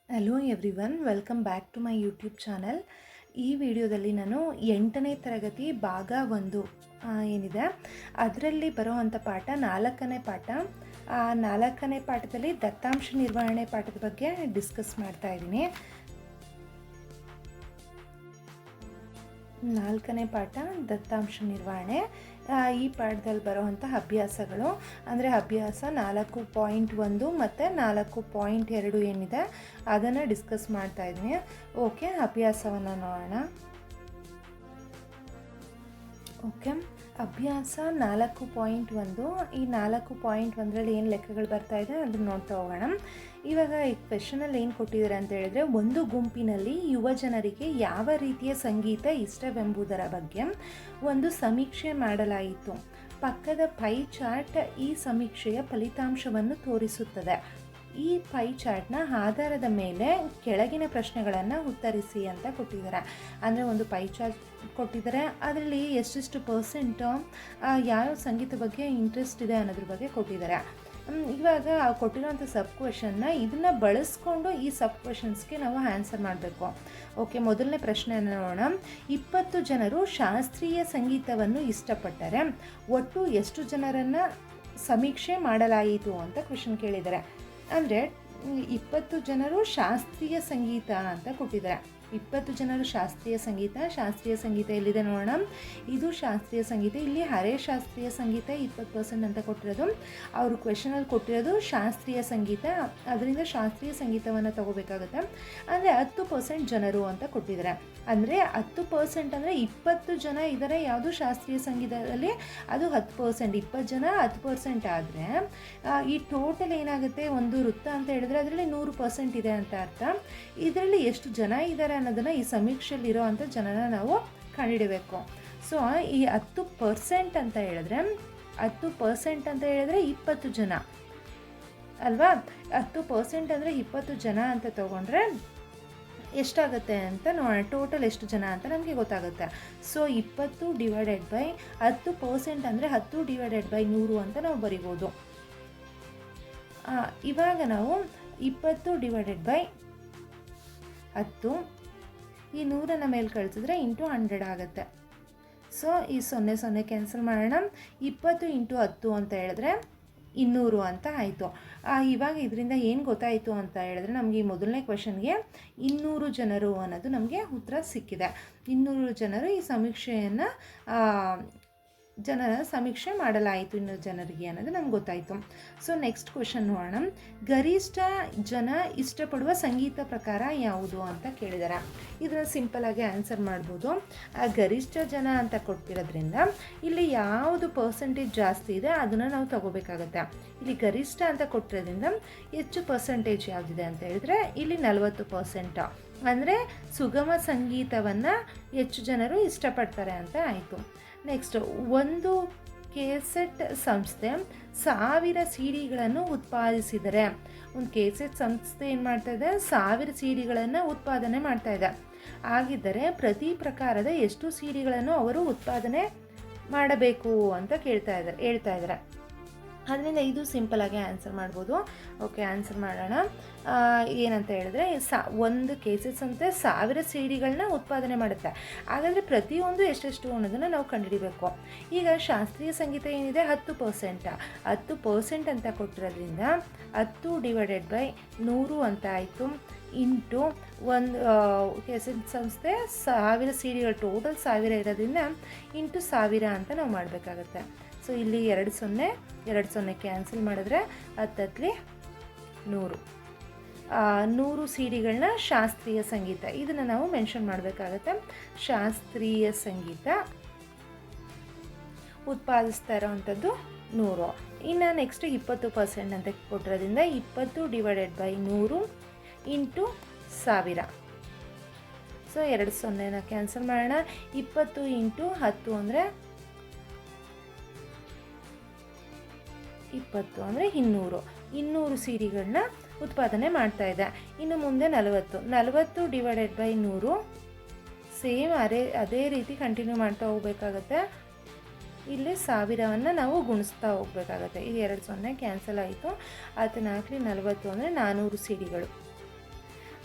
Hello everyone, welcome back to my YouTube channel. ಈ ವಿಡಿಯೋದಲ್ಲಿ ನಾನು 8ನೇ ತರಗತಿ ಭಾಗ 1 ಏನಿದೆ ಅದರಲ್ಲಿ ಬರೋವಂಥ ಪಾಠ 4ನೇ ಪಾಠ. 4ನೇ ಪಾಠದಲ್ಲಿ ದತ್ತಾಂಶ ನಿರ್ವಹಣೆ ಪಾಠದ ಬಗ್ಗೆ ಡಿಸ್ಕಸ್ ಮಾಡ್ತಾ ಇದ್ದೀನಿ. 4ನೇ ಪಾಠ ದತ್ತಾಂಶ ನಿರ್ವಹಣೆ. ಈ ಪಾಠದಲ್ಲಿ ಬರುವಂಥ ಅಭ್ಯಾಸಗಳು ಅಂದರೆ ಅಭ್ಯಾಸ 4.1 ಮತ್ತು 4.2 ಏನಿದೆ ಅದನ್ನು ಡಿಸ್ಕಸ್ ಮಾಡ್ತಾ ಇದ್ದೀನಿ. ಓಕೆ, ಅಭ್ಯಾಸವನ್ನು ನೋಡೋಣ. ಓಕೆ, ಅಭ್ಯಾಸ 4.1. ಈ 4.1ರಲ್ಲಿ ಏನು ಲೆಕ್ಕಗಳು ಬರ್ತಾ ಇದೆ ಅದನ್ನು ನೋಡ್ತಾ ಹೋಗೋಣ. ಇವಾಗ ಈ ಕ್ವೆಶನಲ್ಲಿ ಏನು ಕೊಟ್ಟಿದ್ದಾರೆ ಅಂತ ಹೇಳಿದ್ರೆ, ಒಂದು ಗುಂಪಿನಲ್ಲಿ ಯುವ ಜನರಿಗೆ ಯಾವ ರೀತಿಯ ಸಂಗೀತ ಇಷ್ಟವೆಂಬುದರ ಬಗ್ಗೆ ಒಂದು ಸಮೀಕ್ಷೆ ಮಾಡಲಾಯಿತು. ಪಕ್ಕದ ಪೈ ಚಾರ್ಟ್ ಈ ಸಮೀಕ್ಷೆಯ ಫಲಿತಾಂಶವನ್ನು ತೋರಿಸುತ್ತದೆ. ಈ ಪೈ ಚಾರ್ಟ್ನ ಆಧಾರದ ಮೇಲೆ ಕೆಳಗಿನ ಪ್ರಶ್ನೆಗಳನ್ನು ಉತ್ತರಿಸಿ ಅಂತ ಕೊಟ್ಟಿದ್ದಾರೆ. ಅಂದರೆ ಒಂದು ಪೈ ಚಾರ್ಟ್ ಕೊಟ್ಟಿದ್ದಾರೆ, ಅದರಲ್ಲಿ ಎಷ್ಟೆಷ್ಟು ಪರ್ಸೆಂಟು ಯಾವ ಸಂಗೀತ ಬಗ್ಗೆ ಇಂಟ್ರೆಸ್ಟ್ ಇದೆ ಅನ್ನೋದ್ರ ಬಗ್ಗೆ ಕೊಟ್ಟಿದ್ದಾರೆ. ಇವಾಗ ಕೊಟ್ಟಿರೋಂಥ ಸಬ್ ಕ್ವೆಶನ್ನ ಇದನ್ನು ಬಳಸ್ಕೊಂಡು ಈ ಸಬ್ ಕ್ವೆಶನ್ಸ್ಗೆ ನಾವು ಆನ್ಸರ್ ಮಾಡಬೇಕು. ಓಕೆ, ಮೊದಲನೇ ಪ್ರಶ್ನೆಯನ್ನು ನೋಡೋಣ. 20 ಜನರು ಶಾಸ್ತ್ರೀಯ ಸಂಗೀತವನ್ನು ಇಷ್ಟಪಟ್ಟರೆ ಒಟ್ಟು ಎಷ್ಟು ಜನರನ್ನು ಸಮೀಕ್ಷೆ ಮಾಡಲಾಯಿತು ಅಂತ ಕ್ವೆಶನ್ ಕೇಳಿದ್ದಾರೆ. ಅಂದರೆ 20 ಜನರು ಶಾಸ್ತ್ರೀಯ ಸಂಗೀತ ಅಂತ ಕೊಟ್ಟಿದ್ದಾರೆ. 20 ಜನರು ಶಾಸ್ತ್ರೀಯ ಸಂಗೀತ ಎಲ್ಲಿದೆ ನೋಡೋಣ. ಇದು ಶಾಸ್ತ್ರೀಯ ಸಂಗೀತ. ಇಲ್ಲಿ ಹರೇ ಶಾಸ್ತ್ರೀಯ ಸಂಗೀತ 20% ಅಂತ ಕೊಟ್ಟಿರೋದು. ಅವರು ಕ್ವೆಶನಲ್ಲಿ ಕೊಟ್ಟಿರೋದು ಶಾಸ್ತ್ರೀಯ ಸಂಗೀತ, ಅದರಿಂದ ಶಾಸ್ತ್ರೀಯ ಸಂಗೀತವನ್ನು ತಗೋಬೇಕಾಗುತ್ತೆ. ಅಂದರೆ 10% ಜನರು ಅಂತ ಕೊಟ್ಟಿದ್ದಾರೆ. ಅಂದರೆ 10% ಅಂದರೆ 20 ಜನ ಇದ್ದಾರೆ ಯಾವುದು ಶಾಸ್ತ್ರೀಯ ಸಂಗೀತದಲ್ಲಿ, ಅದು 10%. 20 ಜನ 10% ಆದರೆ ಈ ಟೋಟಲ್ ಏನಾಗುತ್ತೆ, ಒಂದು ವೃತ್ತ ಅಂತ ಹೇಳಿದ್ರೆ ಅದರಲ್ಲಿ 100% ಇದೆ ಅಂತ ಅರ್ಥ. ಇದರಲ್ಲಿ ಎಷ್ಟು ಜನ ಇದ್ದಾರೆ ಅನ್ನೋದನ್ನು ಈ ಸಮೀಕ್ಷೆಯಲ್ಲಿರೋ ಅಂಥ ಜನನ ನಾವು ಕಂಡುಹಿಡಬೇಕು. ಸೊ ಈ 10% ಅಂತ ಹೇಳಿದ್ರೆ 20 ಜನ ಅಲ್ವಾ. 10% ಅಂದರೆ 20 ಜನ ಅಂತ ತೊಗೊಂಡ್ರೆ ಎಷ್ಟಾಗುತ್ತೆ ಅಂತ ನೋಡೋಣ. ಟೋಟಲ್ ಎಷ್ಟು ಜನ ಅಂತ ನಮಗೆ ಗೊತ್ತಾಗುತ್ತೆ. ಸೊ 20 ಡಿವೈಡೆಡ್ ಬೈ 10% ಅಂದರೆ 10 ಡಿವೈಡೆಡ್ ಬೈ 100 ಅಂತ ನಾವು ಬರಿಬೋದು. ಇವಾಗ ನಾವು 20 ಡಿವೈಡೆಡ್ ಬೈ 10, ಈ 100ನ್ನು ಮೇಲೆ ಕಳಿಸಿದ್ರೆ ಇಂಟು 100 ಆಗುತ್ತೆ. ಸೊ ಈ 0 ಕ್ಯಾನ್ಸಲ್ ಮಾಡೋಣ. 20 ಇಂಟು 10 ಅಂತ ಹೇಳಿದ್ರೆ 200 ಅಂತ ಆಯಿತು. ಇವಾಗ ಇದರಿಂದ ಏನು ಗೊತ್ತಾಯಿತು ಅಂತ ಹೇಳಿದ್ರೆ, ನಮಗೆ ಈ ಮೊದಲನೇ ಕ್ವೆಶನ್ಗೆ 200 ಜನರು ಅನ್ನೋದು ನಮಗೆ ಉತ್ತರ ಸಿಕ್ಕಿದೆ. 200 ಜನರು ಈ ಸಮೀಕ್ಷೆಯನ್ನು ಜನರ ಸಮೀಕ್ಷೆ ಮಾಡಲಾಯಿತು 200 ಜನರಿಗೆ ಅನ್ನೋದು ನಮ್ಗೆ ಗೊತ್ತಾಯಿತು. ಸೊ ನೆಕ್ಸ್ಟ್ ಕ್ವೆಶನ್ ನೋಡೋಣ. ಗರಿಷ್ಠ ಜನ ಇಷ್ಟಪಡುವ ಸಂಗೀತ ಪ್ರಕಾರ ಯಾವುದು ಅಂತ ಕೇಳಿದ್ದಾರೆ. ಇದನ್ನು ಸಿಂಪಲಾಗಿ ಆನ್ಸರ್ ಮಾಡ್ಬೋದು. ಗರಿಷ್ಠ ಜನ ಅಂತ ಕೊಟ್ಟಿರೋದ್ರಿಂದ ಇಲ್ಲಿ ಯಾವುದು ಪರ್ಸೆಂಟೇಜ್ ಜಾಸ್ತಿ ಇದೆ ಅದನ್ನು ನಾವು ತಗೋಬೇಕಾಗತ್ತೆ. ಇಲ್ಲಿ ಗರಿಷ್ಠ ಅಂತ ಕೊಟ್ಟಿರೋದ್ರಿಂದ ಹೆಚ್ಚು ಪರ್ಸೆಂಟೇಜ್ ಯಾವುದಿದೆ ಅಂತ ಹೇಳಿದ್ರೆ ಇಲ್ಲಿ 40%. ಅಂದರೆ ಸುಗಮ ಸಂಗೀತವನ್ನು ಹೆಚ್ಚು ಜನರು ಇಷ್ಟಪಡ್ತಾರೆ ಅಂತ ಆಯಿತು. ನೆಕ್ಸ್ಟ್, ಒಂದು ಕೇಸೆಟ್ ಸಂಸ್ಥೆ 1000 ಸಿಡಿಗಳನ್ನು ಉತ್ಪಾದಿಸಿದರೆ. ಒಂದು ಕೇಸೆಟ್ ಸಂಸ್ಥೆ ಏನು ಮಾಡ್ತಾಯಿದೆ, 1000 ಸಿಡಿಗಳನ್ನು ಉತ್ಪಾದನೆ ಮಾಡ್ತಾಯಿದೆ. ಹಾಗಿದ್ದರೆ ಪ್ರತಿ ಪ್ರಕಾರದ ಎಷ್ಟು ಸಿಡಿಗಳನ್ನು ಅವರು ಉತ್ಪಾದನೆ ಮಾಡಬೇಕು ಅಂತ ಹೇಳ್ತಾ ಇದ್ದಾರೆ. ಅದರಿಂದ ಇದು ಸಿಂಪಲಾಗಿ ಆನ್ಸರ್ ಮಾಡ್ಬೋದು. ಓಕೆ, ಆನ್ಸರ್ ಮಾಡೋಣ. ಏನಂತ ಹೇಳಿದ್ರೆ, ಒಂದು ಕೇಸಸ್ ಅಂತೆ 1000 ಸಿಡಿಗಳನ್ನ ಉತ್ಪಾದನೆ ಮಾಡುತ್ತೆ. ಹಾಗಾದರೆ ಪ್ರತಿಯೊಂದು ಎಷ್ಟೆಷ್ಟು ಅನ್ನೋದನ್ನು ನಾವು ಕಂಡುಹಿಡಬೇಕು. ಈಗ ಶಾಸ್ತ್ರೀಯ ಸಂಗೀತ ಏನಿದೆ 10% ಅಂತ ಕೊಟ್ಟಿರೋದ್ರಿಂದ 10 ಡಿವೈಡೆಡ್ ಬೈ 100 ಅಂತ ಆಯಿತು. ಇಂಟು ಒಂದು ಕೇಸೆಟ್ ಸಂಸ್ಥೆ 1000 ಸಿಡಿಗಳು, ಟೋಟಲ್ 1000 ಇರೋದ್ರಿಂದ ಇಂಟು 1000 ಅಂತ ನಾವು ಮಾಡಬೇಕಾಗತ್ತೆ. ಸೊ ಇಲ್ಲಿ 2 ಕ್ಯಾನ್ಸಲ್ ಮಾಡಿದ್ರೆ 10 100 ಸಿಡಿಗಳನ್ನ ಶಾಸ್ತ್ರೀಯ ಸಂಗೀತ ಇದನ್ನು ನಾವು ಮೆನ್ಷನ್ ಮಾಡಬೇಕಾಗತ್ತೆ. ಶಾಸ್ತ್ರೀಯ ಸಂಗೀತ ಉತ್ಪಾದಿಸ್ತಾ ಇರೋವಂಥದ್ದು 100. ಇನ್ನು ನೆಕ್ಸ್ಟ್ 20% ಅಂತ ಕೊಟ್ಟಿರೋದ್ರಿಂದ 20 divided by 100 into 1000. So 2 cancel ಮಾಡೋಣ. 20 ಇಂಟು 10 ಅಂದರೆ 20 ಅಂದರೆ 200 ಸಿಡಿಗಳನ್ನ ಉತ್ಪಾದನೆ ಮಾಡ್ತಾ ಇದೆ. ಇನ್ನು ಮುಂದೆ 40 ಡಿವೈಡೆಡ್ ಬೈ 100. ಸೇಮ್ ಅದೇ ರೀತಿ ಕಂಟಿನ್ಯೂ ಮಾಡ್ತಾ ಹೋಗ್ಬೇಕಾಗತ್ತೆ. ಇಲ್ಲಿ 1000ವನ್ನು ನಾವು ಗುಣಿಸ್ತಾ ಹೋಗಬೇಕಾಗತ್ತೆ. ಇದು 2 ಕ್ಯಾನ್ಸಲ್ ಆಯಿತು. 14 40 ಅಂದರೆ 400 ಸಿಡಿಗಳು.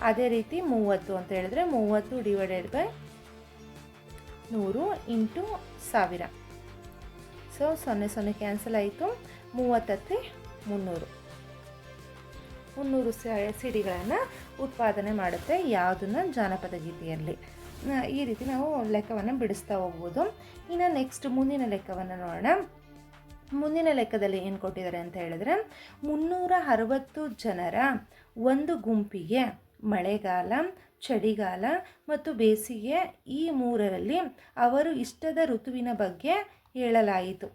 ಅದೇ ರೀತಿ 30 ಅಂತ ಹೇಳಿದ್ರೆ 30 divided by 100 into 1000. So 0 cancel ಆಯಿತು. 30 300 ಸಿಡಿಗಳನ್ನು ಉತ್ಪಾದನೆ ಮಾಡುತ್ತೆ. ಯಾವುದನ್ನು? ಜಾನಪದ ಗೀತೆಯಲ್ಲಿ. ಈ ರೀತಿ ನಾವು ಲೆಕ್ಕವನ್ನು ಬಿಡಿಸ್ತಾ ಹೋಗ್ಬೋದು. ಇನ್ನು ನೆಕ್ಸ್ಟ್ ಮುಂದಿನ ಲೆಕ್ಕವನ್ನು ನೋಡೋಣ. ಮುಂದಿನ ಲೆಕ್ಕದಲ್ಲಿ ಏನು ಕೊಟ್ಟಿದ್ದಾರೆ ಅಂತ ಹೇಳಿದ್ರೆ 360 ಜನರ ಒಂದು ಗುಂಪಿಗೆ ಮಳೆಗಾಲ, ಚಳಿಗಾಲ ಮತ್ತು ಬೇಸಿಗೆ ಈ ಮೂರರಲ್ಲಿ ಅವರು ಇಷ್ಟದ ಋತುವಿನ ಬಗ್ಗೆ ಹೇಳಲಾಯಿತು.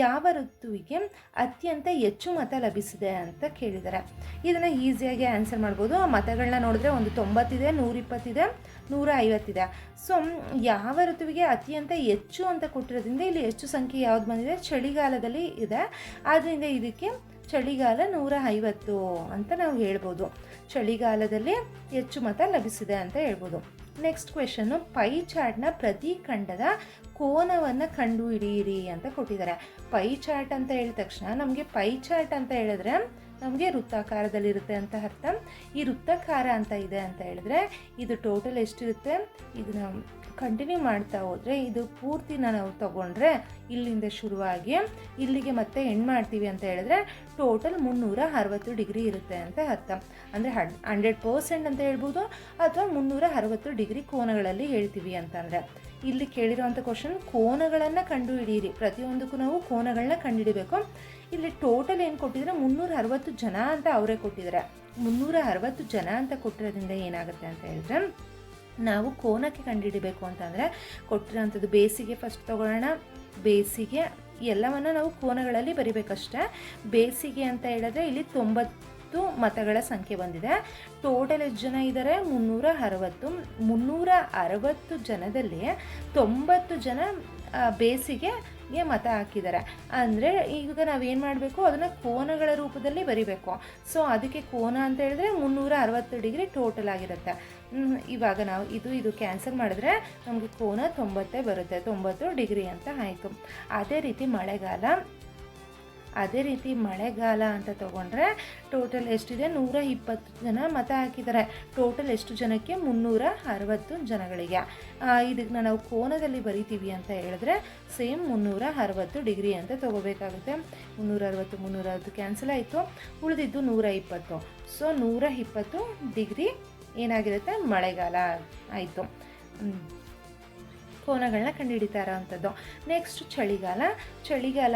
ಯಾವ ಋತುವಿಗೆ ಅತ್ಯಂತ ಹೆಚ್ಚು ಮತ ಲಭಿಸಿದೆ ಅಂತ ಕೇಳಿದ್ದಾರೆ. ಇದನ್ನು ಈಸಿಯಾಗಿ ಆನ್ಸರ್ ಮಾಡ್ಬೋದು. ಆ ಮತಗಳನ್ನ ನೋಡಿದ್ರೆ ಒಂದು 90 ಇದೆ, 120 ಇದೆ, 150 ಇದೆ. ಸೊ ಯಾವ ಋತುವಿಗೆ ಅತ್ಯಂತ ಹೆಚ್ಚು ಅಂತ ಕೊಟ್ಟಿರೋದ್ರಿಂದ ಇಲ್ಲಿ ಹೆಚ್ಚು ಸಂಖ್ಯೆ ಯಾವ್ದು ಬಂದಿದೆ? ಚಳಿಗಾಲದಲ್ಲಿ ಇದೆ. ಆದ್ದರಿಂದ ಇದಕ್ಕೆ ಚಳಿಗಾಲ 150 ಅಂತ ನಾವು ಹೇಳ್ಬೋದು. ಚಳಿಗಾಲದಲ್ಲಿ ಹೆಚ್ಚು ಮತ ಲಭಿಸಿದೆ ಅಂತ ಹೇಳ್ಬೋದು. ನೆಕ್ಸ್ಟ್ ಕ್ವೆಶನ್ನು, ಪೈ ಚಾರ್ಟ್ನ ಪ್ರತಿ ಖಂಡದ ಕೋನವನ್ನು ಕಂಡುಹಿಡಿಯಿರಿ ಅಂತ ಕೊಟ್ಟಿದ್ದಾರೆ. ಪೈ ಚಾರ್ಟ್ ಅಂತ ಹೇಳಿದ ತಕ್ಷಣ ನಮಗೆ ಪೈ ಚಾರ್ಟ್ ಅಂತ ಹೇಳಿದ್ರೆ ನಮಗೆ ವೃತ್ತಾಕಾರದಲ್ಲಿರುತ್ತೆ ಅಂತ ಅರ್ಥ. ಈ ವೃತ್ತಾಕಾರ ಅಂತ ಇದೆ ಅಂತ ಹೇಳಿದ್ರೆ ಇದು ಟೋಟಲ್ ಎಷ್ಟಿರುತ್ತೆ? ಇದನ್ನ ಕಂಟಿನ್ಯೂ ಮಾಡ್ತಾ ಹೋದರೆ ಇದು ಪೂರ್ತಿನ ನಾವು ತಗೊಂಡ್ರೆ ಇಲ್ಲಿಂದ ಶುರುವಾಗಿ ಇಲ್ಲಿಗೆ ಮತ್ತೆ ಎಂಡ್ ಮಾಡ್ತೀವಿ ಅಂತ ಹೇಳಿದ್ರೆ ಟೋಟಲ್ 360 ಡಿಗ್ರಿ ಇರುತ್ತೆ ಅಂತ ಅರ್ಥ. ಅಂದರೆ 100% ಅಂತ ಹೇಳ್ಬೋದು, ಅಥವಾ 360 ಡಿಗ್ರಿ ಕೋನಗಳಲ್ಲಿ ಹೇಳ್ತೀವಿ ಅಂತಂದರೆ. ಇಲ್ಲಿ ಕೇಳಿರೋವಂಥ ಕ್ವಶನ್ ಕೋನಗಳನ್ನು ಕಂಡುಹಿಡಿಯಿರಿ. ಪ್ರತಿಯೊಂದಕ್ಕೂ ನಾವು ಕೋನಗಳನ್ನ ಕಂಡುಹಿಡಬೇಕು. ಇಲ್ಲಿ ಟೋಟಲ್ ಏನು ಕೊಟ್ಟಿದ್ದಾರೆ? 360 ಜನ ಅಂತ ಅವರೇ ಕೊಟ್ಟಿದ್ದಾರೆ. 360 ಜನ ಅಂತ ಕೊಟ್ಟಿರೋದ್ರಿಂದ ಏನಾಗುತ್ತೆ ಅಂತ ಹೇಳಿದ್ರೆ ನಾವು ಕೋನಕ್ಕೆ ಕಂಡುಹಿಡಿಬೇಕು ಅಂತಂದರೆ ಕೊಟ್ಟಿರೋಂಥದ್ದು ಬೇಸಿಗೆ ಫಸ್ಟ್ ತಗೊಳ್ಳೋಣ. ಬೇಸಿಗೆ ಎಲ್ಲವನ್ನು ನಾವು ಕೋನಗಳಲ್ಲಿ ಬರಿಬೇಕಷ್ಟೆ. ಬೇಸಿಗೆ ಅಂತ ಹೇಳಿದ್ರೆ ಇಲ್ಲಿ 90 ಮತಗಳ ಸಂಖ್ಯೆ ಬಂದಿದೆ. ಟೋಟಲ್ ಎಷ್ಟು ಜನ ಇದ್ದಾರೆ? 360 ಜನದಲ್ಲಿ 90 ಜನ ಬೇಸಿಗೆಗೆ ಮತ ಹಾಕಿದ್ದಾರೆ. ಅಂದರೆ ಈಗ ನಾವೇನು ಮಾಡಬೇಕು? ಅದನ್ನು ಕೋನಗಳ ರೂಪದಲ್ಲಿ ಬರಿಬೇಕು. ಸೊ ಅದಕ್ಕೆ ಕೋನ ಅಂತ ಹೇಳಿದ್ರೆ 360 ಡಿಗ್ರಿ ಟೋಟಲ್ ಆಗಿರುತ್ತೆ. ಇವಾಗ ನಾವು ಇದು ಕ್ಯಾನ್ಸಲ್ ಮಾಡಿದ್ರೆ ನಮಗೆ ಕೋನ 90 ಬರುತ್ತೆ. 90 ಡಿಗ್ರಿ ಅಂತ ಆಯಿತು. ಅದೇ ರೀತಿ ಮಳೆಗಾಲ ಅಂತ ತಗೊಂಡ್ರೆ ಟೋಟಲ್ ಎಷ್ಟಿದೆ? 120 ಜನ ಮತ ಹಾಕಿದ್ದಾರೆ. ಟೋಟಲ್ ಎಷ್ಟು ಜನಕ್ಕೆ? 360 ಜನಗಳಿಗೆ. ಇದಕ್ಕೆ ನಾವು ಕೋನದಲ್ಲಿ ಬರಿತೀವಿ ಅಂತ ಹೇಳಿದ್ರೆ ಸೇಮ್ 360 ಡಿಗ್ರಿ ಅಂತ ತಗೋಬೇಕಾಗುತ್ತೆ. 360 ಕ್ಯಾನ್ಸಲ್ ಆಯಿತು. ಉಳಿದಿದ್ದು 120. ಸೊ 120 ಡಿಗ್ರಿ ಏನಾಗಿರುತ್ತೆ? ಮಳೆಗಾಲ ಆಯಿತು. ಕೋನಗಳನ್ನ ಕಂಡುಹಿಡಿತಾ ಇರೋವಂಥದ್ದು. ನೆಕ್ಸ್ಟ್ ಚಳಿಗಾಲ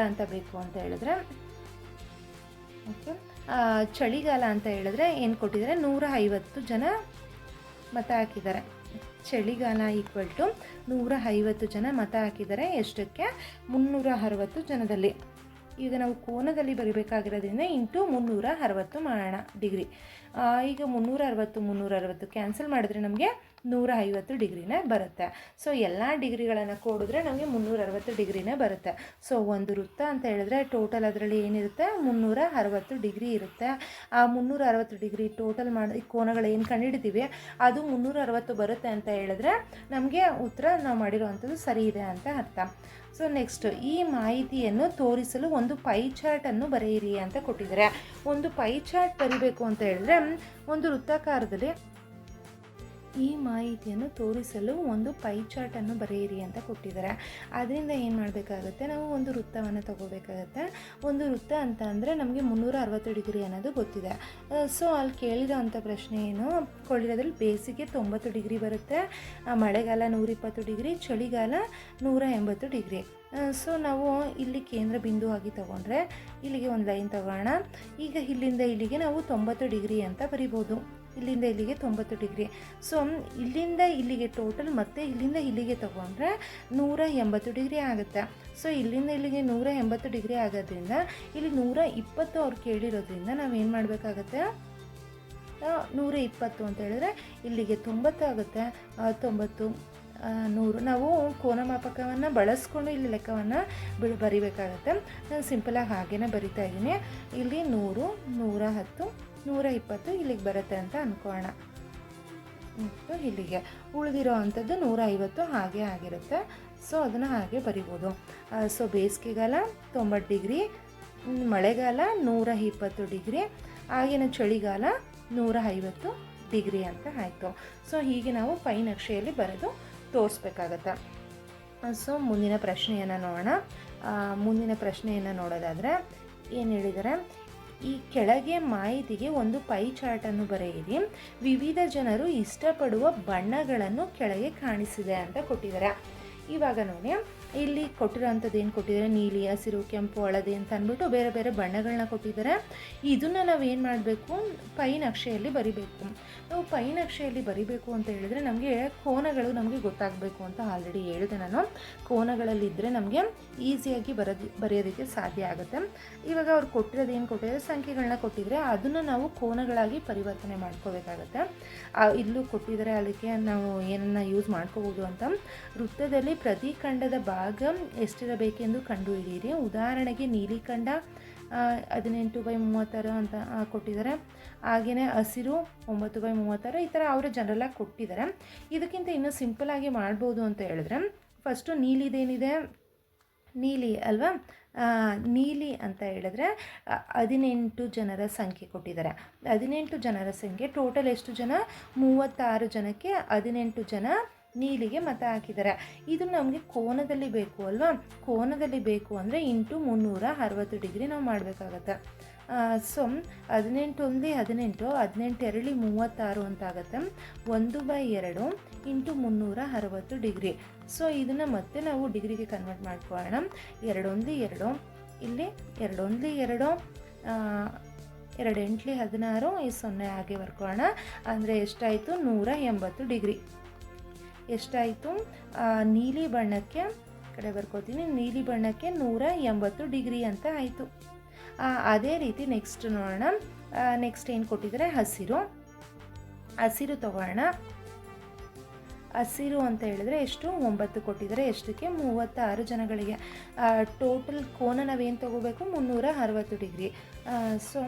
ಅಂತ ಬೇಕು ಅಂತ ಹೇಳಿದ್ರೆ ಚಳಿಗಾಲ ಅಂತ ಹೇಳಿದ್ರೆ ಏನು ಕೊಟ್ಟಿದ್ದಾರೆ? 150 ಜನ ಮತ ಹಾಕಿದ್ದಾರೆ. ಚಳಿಗಾಲ ಈಕ್ವಲ್ ಟು 150 ಜನ ಮತ ಹಾಕಿದ್ದಾರೆ. ಎಷ್ಟಕ್ಕೆ? 360 ಜನದಲ್ಲಿ. ಈಗ ನಾವು ಕೋನದಲ್ಲಿ ಬರಿಬೇಕಾಗಿರೋದ್ರಿಂದ ಇಂಟು 360 ಮಾಡೋಣ ಡಿಗ್ರಿ. ಈಗ 360 ಕ್ಯಾನ್ಸಲ್ ಮಾಡಿದ್ರೆ ನಮಗೆ 150 ಡಿಗ್ರಿನೇ ಬರುತ್ತೆ. ಸೊ ಎಲ್ಲ ಡಿಗ್ರಿಗಳನ್ನು ಕೂಡಿದ್ರೆ ನಮಗೆ 360 ಡಿಗ್ರಿನೇ ಬರುತ್ತೆ. ಸೊ ಒಂದು ವೃತ್ತ ಅಂತ ಹೇಳಿದ್ರೆ ಟೋಟಲ್ ಅದರಲ್ಲಿ ಏನಿರುತ್ತೆ? 360 ಡಿಗ್ರಿ ಇರುತ್ತೆ. ಆ 360 ಡಿಗ್ರಿ ಟೋಟಲ್ ಮಾಡಿ ಕೋನಗಳು ಏನು ಕಂಡುಹಿಡಿತೀವಿ ಅದು 360 ಬರುತ್ತೆ ಅಂತ ಹೇಳಿದ್ರೆ ನಮಗೆ ಉತ್ತರ ನಾವು ಮಾಡಿರೋವಂಥದ್ದು ಸರಿ ಇದೆ ಅಂತ ಅರ್ಥ. ಸೊ ನೆಕ್ಸ್ಟ್, ಈ ಮಾಹಿತಿಯನ್ನು ತೋರಿಸಲು ಒಂದು ಪೈ ಚಾರ್ಟನ್ನು ಬರೆಯಿರಿ ಅಂತ ಕೊಟ್ಟಿದ್ದಾರೆ. ಒಂದು ಪೈ ಚಾರ್ಟ್ ಬರೀಬೇಕು ಅಂತ ಹೇಳಿದ್ರೆ ಒಂದು ವೃತ್ತಾಕಾರದಲ್ಲಿ ಈ ಮಾಹಿತಿಯನ್ನು ತೋರಿಸಲು ಒಂದು ಪೈ ಚಾರ್ಟನ್ನು ಬರೆಯಿರಿ ಅಂತ ಕೊಟ್ಟಿದ್ದಾರೆ. ಅದರಿಂದ ಏನು ಮಾಡಬೇಕಾಗುತ್ತೆ? ನಾವು ಒಂದು ವೃತ್ತವನ್ನು ತಗೋಬೇಕಾಗತ್ತೆ. ಒಂದು ವೃತ್ತ ಅಂತ ಅಂದರೆ ನಮಗೆ 360 ಡಿಗ್ರಿ ಅನ್ನೋದು ಗೊತ್ತಿದೆ. ಸೊ ಅಲ್ಲಿ ಕೇಳಿರೋ ಅಂಥ ಪ್ರಶ್ನೆ ಏನು ಕೊಳ್ಳಿರೋದ್ರಲ್ಲಿ ಬೇಸಿಗೆ 90 ಡಿಗ್ರಿ ಬರುತ್ತೆ, ಮಳೆಗಾಲ 120 ಡಿಗ್ರಿ, ಚಳಿಗಾಲ 180 ಡಿಗ್ರಿ. ಸೊ ನಾವು ಇಲ್ಲಿ ಕೇಂದ್ರ ಬಿಂದು ಆಗಿ ತಗೊಂಡ್ರೆ ಇಲ್ಲಿಗೆ ಒಂದು ಲೈನ್ ತಗೋಣ. ಈಗ ಇಲ್ಲಿಂದ ಇಲ್ಲಿಗೆ ನಾವು 90 ಡಿಗ್ರಿ ಅಂತ ಬರಿಬೋದು. ಇಲ್ಲಿಂದ ಇಲ್ಲಿಗೆ 90 ಡಿಗ್ರಿ. ಸೊ ಇಲ್ಲಿಂದ ಇಲ್ಲಿಗೆ ಟೋಟಲ್ ಮತ್ತೆ ಇಲ್ಲಿಂದ ಇಲ್ಲಿಗೆ ತಗೊಂಡ್ರೆ 180 ಡಿಗ್ರಿ ಆಗುತ್ತೆ. ಸೊ ಇಲ್ಲಿಂದ ಇಲ್ಲಿಗೆ 180 ಡಿಗ್ರಿ ಆಗೋದ್ರಿಂದ ಇಲ್ಲಿ 120 ಅವ್ರು ಕೇಳಿರೋದ್ರಿಂದ ನಾವೇನು ಮಾಡಬೇಕಾಗತ್ತೆ? 120 ಅಂತ ಹೇಳಿದ್ರೆ ಇಲ್ಲಿಗೆ 90 ಆಗುತ್ತೆ. 90 100 ನಾವು ಕೋನಮಾಪಕವನ್ನು ಬಳಸ್ಕೊಂಡು ಇಲ್ಲಿ ಲೆಕ್ಕವನ್ನು ಬರಿಬೇಕಾಗತ್ತೆ. ನಾನು ಸಿಂಪಲಾಗಿ ಹಾಗೇ ಬರಿತಾ ಇದ್ದೀನಿ. ಇಲ್ಲಿ 100, 110, 120 ಇಲ್ಲಿಗೆ ಬರುತ್ತೆ ಅಂತ ಅಂದ್ಕೊಳ್ಳೋಣ. ಮತ್ತು ಇಲ್ಲಿಗೆ ಉಳಿದಿರೋ ಅಂಥದ್ದು 150 ಹಾಗೆ ಆಗಿರುತ್ತೆ. ಸೊ ಅದನ್ನು ಹಾಗೆ ಬರಿಬೋದು. ಸೊ ಬೇಸಿಗೆಗಾಲ 90 ಡಿಗ್ರಿ, ಮಳೆಗಾಲ 120 ಡಿಗ್ರಿ, ಆಗಿನ ಚಳಿಗಾಲ 150 ಡಿಗ್ರಿ ಅಂತ ಆಯಿತು. ಸೊ ಹೀಗೆ ನಾವು ಪೈ ನಕ್ಷೆಯಲ್ಲಿ ಬರೆದು ತೋರಿಸ್ಬೇಕಾಗತ್ತೆ. ಸೊ ಮುಂದಿನ ಪ್ರಶ್ನೆಯನ್ನು ನೋಡೋಣ. ಮುಂದಿನ ಪ್ರಶ್ನೆಯನ್ನು ನೋಡೋದಾದರೆ ಏನು ಹೇಳಿದರೆ, ಈ ಕೆಳಗೆ ಮಾಹಿತಿಗೆ ಒಂದು ಪೈ ಚಾರ್ಟನ್ನು ಬರೆಯಿರಿ. ವಿವಿಧ ಜನರು ಇಷ್ಟಪಡುವ ಬಣ್ಣಗಳನ್ನು ಕೆಳಗೆ ಕಾಣಿಸಿದೆ ಅಂತ ಕೊಟ್ಟಿದ್ದಾರೆ. ಇವಾಗ ನೋಡಿ, ಇಲ್ಲಿ ಕೊಟ್ಟಿರೋಂಥದ್ದು ಏನು ಕೊಟ್ಟಿದ್ದಾರೆ, ನೀಲಿ, ಹಸಿರು, ಕೆಂಪು, ಹಳದಿ ಅಂತ ಅಂದ್ಬಿಟ್ಟು ಬೇರೆ ಬೇರೆ ಬಣ್ಣಗಳನ್ನ ಕೊಟ್ಟಿದ್ದಾರೆ. ಇದನ್ನು ನಾವು ಏನು ಮಾಡಬೇಕು, ಪೈ ನಕ್ಷೆಯಲ್ಲಿ ಬರಿಬೇಕು. ನಾವು ಪೈ ನಕ್ಷೆಯಲ್ಲಿ ಬರಿಬೇಕು ಅಂತ ಹೇಳಿದ್ರೆ ನಮಗೆ ಕೋನಗಳು ನಮಗೆ ಗೊತ್ತಾಗಬೇಕು ಅಂತ ಆಲ್ರೆಡಿ ಹೇಳಿದೆ ನಾನು. ಕೋನಗಳಲ್ಲಿದ್ದರೆ ನಮಗೆ ಈಸಿಯಾಗಿ ಬರೆಯೋದಕ್ಕೆ ಸಾಧ್ಯ ಆಗುತ್ತೆ. ಇವಾಗ ಅವ್ರು ಕೊಟ್ಟಿರೋದು ಏನು ಕೊಟ್ಟಿದ್ದಾರೆ, ಸಂಖ್ಯೆಗಳನ್ನ ಕೊಟ್ಟಿದ್ರೆ ಅದನ್ನು ನಾವು ಕೋನಗಳಾಗಿ ಪರಿವರ್ತನೆ ಮಾಡ್ಕೋಬೇಕಾಗತ್ತೆ. ಇಲ್ಲೂ ಕೊಟ್ಟಿದ್ದಾರೆ, ಅದಕ್ಕೆ ನಾವು ಏನನ್ನ ಯೂಸ್ ಮಾಡ್ಕೋಬೋದು ಅಂತ. ವೃತ್ತದಲ್ಲಿ ಪ್ರತಿ ಖಂಡದ ಭಾಗ ಎಷ್ಟಿರಬೇಕೆಂದು ಕಂಡುಹಿಡಿಯಿರಿ. ಉದಾಹರಣೆಗೆ ನೀಲಿಖಂಡ 18/36 ಅಂತ ಕೊಟ್ಟಿದ್ದಾರೆ. ಹಾಗೆಯೇ ಹಸಿರು 9/36, ಈ ಥರ ಅವರು ಜನರಲಾಗಿ ಕೊಟ್ಟಿದ್ದಾರೆ. ಇದಕ್ಕಿಂತ ಇನ್ನೂ ಸಿಂಪಲ್ಲಾಗಿ ಮಾಡ್ಬೋದು ಅಂತ ಹೇಳಿದ್ರೆ, ಫಸ್ಟು ನೀಲಿದೇನಿದೆ, ನೀಲಿ ಅಲ್ವಾ, ನೀಲಿ ಅಂತ ಹೇಳಿದ್ರೆ 18 ಜನರ ಸಂಖ್ಯೆ ಕೊಟ್ಟಿದ್ದಾರೆ. 18 ಜನರ ಸಂಖ್ಯೆ, ಟೋಟಲ್ ಎಷ್ಟು ಜನ, 36 ಜನಕ್ಕೆ 18 ಜನ ನೀಲಿಗೆ ಮತ ಹಾಕಿದ್ದಾರೆ. ಇದು ನಮಗೆ ಕೋನದಲ್ಲಿ ಬೇಕು ಅಲ್ವಾ, ಕೋನದಲ್ಲಿ ಬೇಕು ಅಂದರೆ ಇಂಟು 360 ಡಿಗ್ರಿ ನಾವು ಮಾಡಬೇಕಾಗತ್ತೆ. ಸೊ 18 ಒಂದೇ 18, 18 ಎರಳಿ 36 ಅಂತ ಆಗುತ್ತೆ. 1/2 ಇಂಟು 360 ಡಿಗ್ರಿ. ಸೊ ಇದನ್ನು ಮತ್ತೆ ನಾವು ಡಿಗ್ರಿಗೆ ಕನ್ವರ್ಟ್ ಮಾಡ್ಕೊಳ್ಳೋಣ. 2 1 2, ಇಲ್ಲಿ 2 1 2, 2 8 16, ಈ 0 ಹಾಗೆ ಬರ್ಕೊಳ್ಳೋಣ. ಅಂದರೆ ಎಷ್ಟಾಯಿತು, 180 ಡಿಗ್ರಿ. ಎಷ್ಟಾಯಿತು, ನೀಲಿ ಬಣ್ಣಕ್ಕೆ ಕಡೆ ಬರ್ಕೋತೀನಿ, ನೀಲಿ ಬಣ್ಣಕ್ಕೆ 180 ಡಿಗ್ರಿ ಅಂತ ಆಯಿತು. ಅದೇ ರೀತಿ ನೆಕ್ಸ್ಟ್ ನೋಡೋಣ. ನೆಕ್ಸ್ಟ್ ಏನು ಕೊಟ್ಟಿದ್ದಾರೆ, ಹಸಿರು. ಹಸಿರು ತಗೊಳ್ಳೋಣ. ಹಸಿರು ಅಂತ ಹೇಳಿದ್ರೆ ಎಷ್ಟು, 9 ಕೊಟ್ಟಿದ್ದಾರೆ. ಎಷ್ಟಕ್ಕೆ, 36 ಜನಗಳಿಗೆ. ಟೋಟಲ್ ಕೋನ ನಾವೇನು ತಗೋಬೇಕು, 360 ಡಿಗ್ರಿ. ಸೊ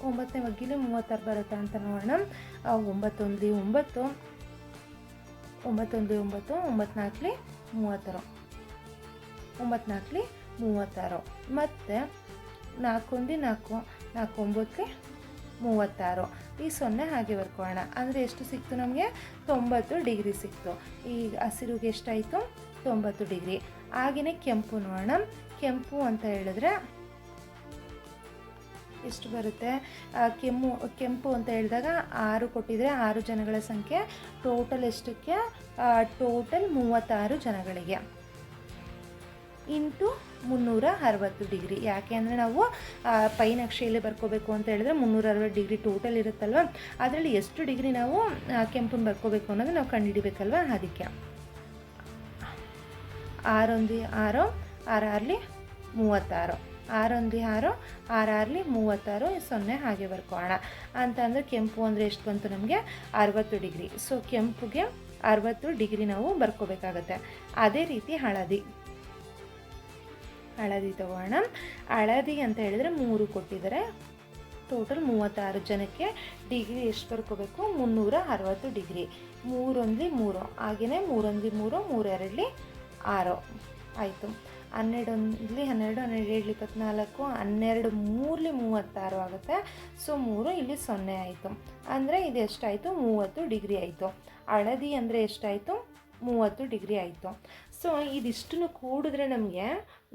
9ನೇ ಮಗ್ಗಿಲಿ 36 ಬರುತ್ತೆ ಅಂತ ನೋಡೋಣ. 9 1 9, 9 1 9, 9 4 36, 9 4 36, ಮತ್ತು 4 1 4, 4 9 36, ಈ 0 ಹಾಗೆ ಬರ್ಕೊಳ್ಳೋಣ. ಅಂದರೆ ಎಷ್ಟು ಸಿಕ್ತು ನಮಗೆ, 90 ಡಿಗ್ರಿ ಸಿಕ್ತು. ಈಗ ಹಸಿರುಗೆ ಎಷ್ಟಾಯಿತು, 90 ಡಿಗ್ರಿ. ಹಾಗೆಯೇ ಕೆಂಪು ನೋಡೋಣ. ಕೆಂಪು ಅಂತ ಹೇಳಿದ್ರೆ ಎಷ್ಟು ಬರುತ್ತೆ, ಕೆಂಪು ಅಂತ ಹೇಳಿದಾಗ 6 ಕೊಟ್ಟಿದ್ರೆ 6 ಜನಗಳ ಸಂಖ್ಯೆ. ಟೋಟಲ್ ಎಷ್ಟಕ್ಕೆ, ಟೋಟಲ್ 36 ಜನಗಳಿಗೆ ಇಂಟು 360 ಡಿಗ್ರಿ. ಯಾಕೆ ಅಂದರೆ ನಾವು ಪೈ ನಕ್ಷೆಯಲ್ಲಿ ಬರ್ಕೋಬೇಕು ಅಂತ ಹೇಳಿದ್ರೆ 360 ಡಿಗ್ರಿ ಟೋಟಲ್ ಇರುತ್ತಲ್ವ, ಅದರಲ್ಲಿ ಎಷ್ಟು ಡಿಗ್ರಿ ನಾವು ಕೆಂಪನ್ನು ಬರ್ಕೋಬೇಕು ಅನ್ನೋದು ನಾವು ಕಂಡುಹಿಡಿಬೇಕಲ್ವ. ಅದಕ್ಕೆ 6 1 6, 6 36, 6 1 6, 6 36, 0 ಹಾಗೆ ಬರ್ಕೊಳ್ಳೋಣ. ಅಂತಂದರೆ ಕೆಂಪು ಅಂದರೆ ಎಷ್ಟು ಬಂತು ನಮಗೆ, 60 ಡಿಗ್ರಿ. ಸೊ ಕೆಂಪುಗೆ 60 ಡಿಗ್ರಿ ನಾವು ಬರ್ಕೋಬೇಕಾಗತ್ತೆ. ಅದೇ ರೀತಿ ಹಳದಿ. ಹಳದಿ ತಗೋಣ. ಹಳದಿ ಅಂತ ಹೇಳಿದರೆ 3 ಕೊಟ್ಟಿದ್ದಾರೆ. ಟೋಟಲ್ 36 ಜನಕ್ಕೆ ಡಿಗ್ರಿ ಎಷ್ಟು ಬರ್ಕೋಬೇಕು, 360 ಡಿಗ್ರಿ. 3 1 3, ಹಾಗೆಯೇ 3 1 3, 3 2 6 ಆಯಿತು. 12 1 12, 12 7 24, 12 3 36 ಆಗುತ್ತೆ. ಸೊ 3 ಇಲ್ಲಿ 0 ಆಯಿತು. ಅಂದರೆ ಇದು ಎಷ್ಟಾಯಿತು, 30 ಡಿಗ್ರಿ ಆಯಿತು. ಹಳದಿ ಅಂದರೆ ಎಷ್ಟಾಯಿತು, 30 ಡಿಗ್ರಿ ಆಯಿತು. ಸೊ ಇದಿಷ್ಟನ್ನು ಕೂಡಿದ್ರೆ ನಮಗೆ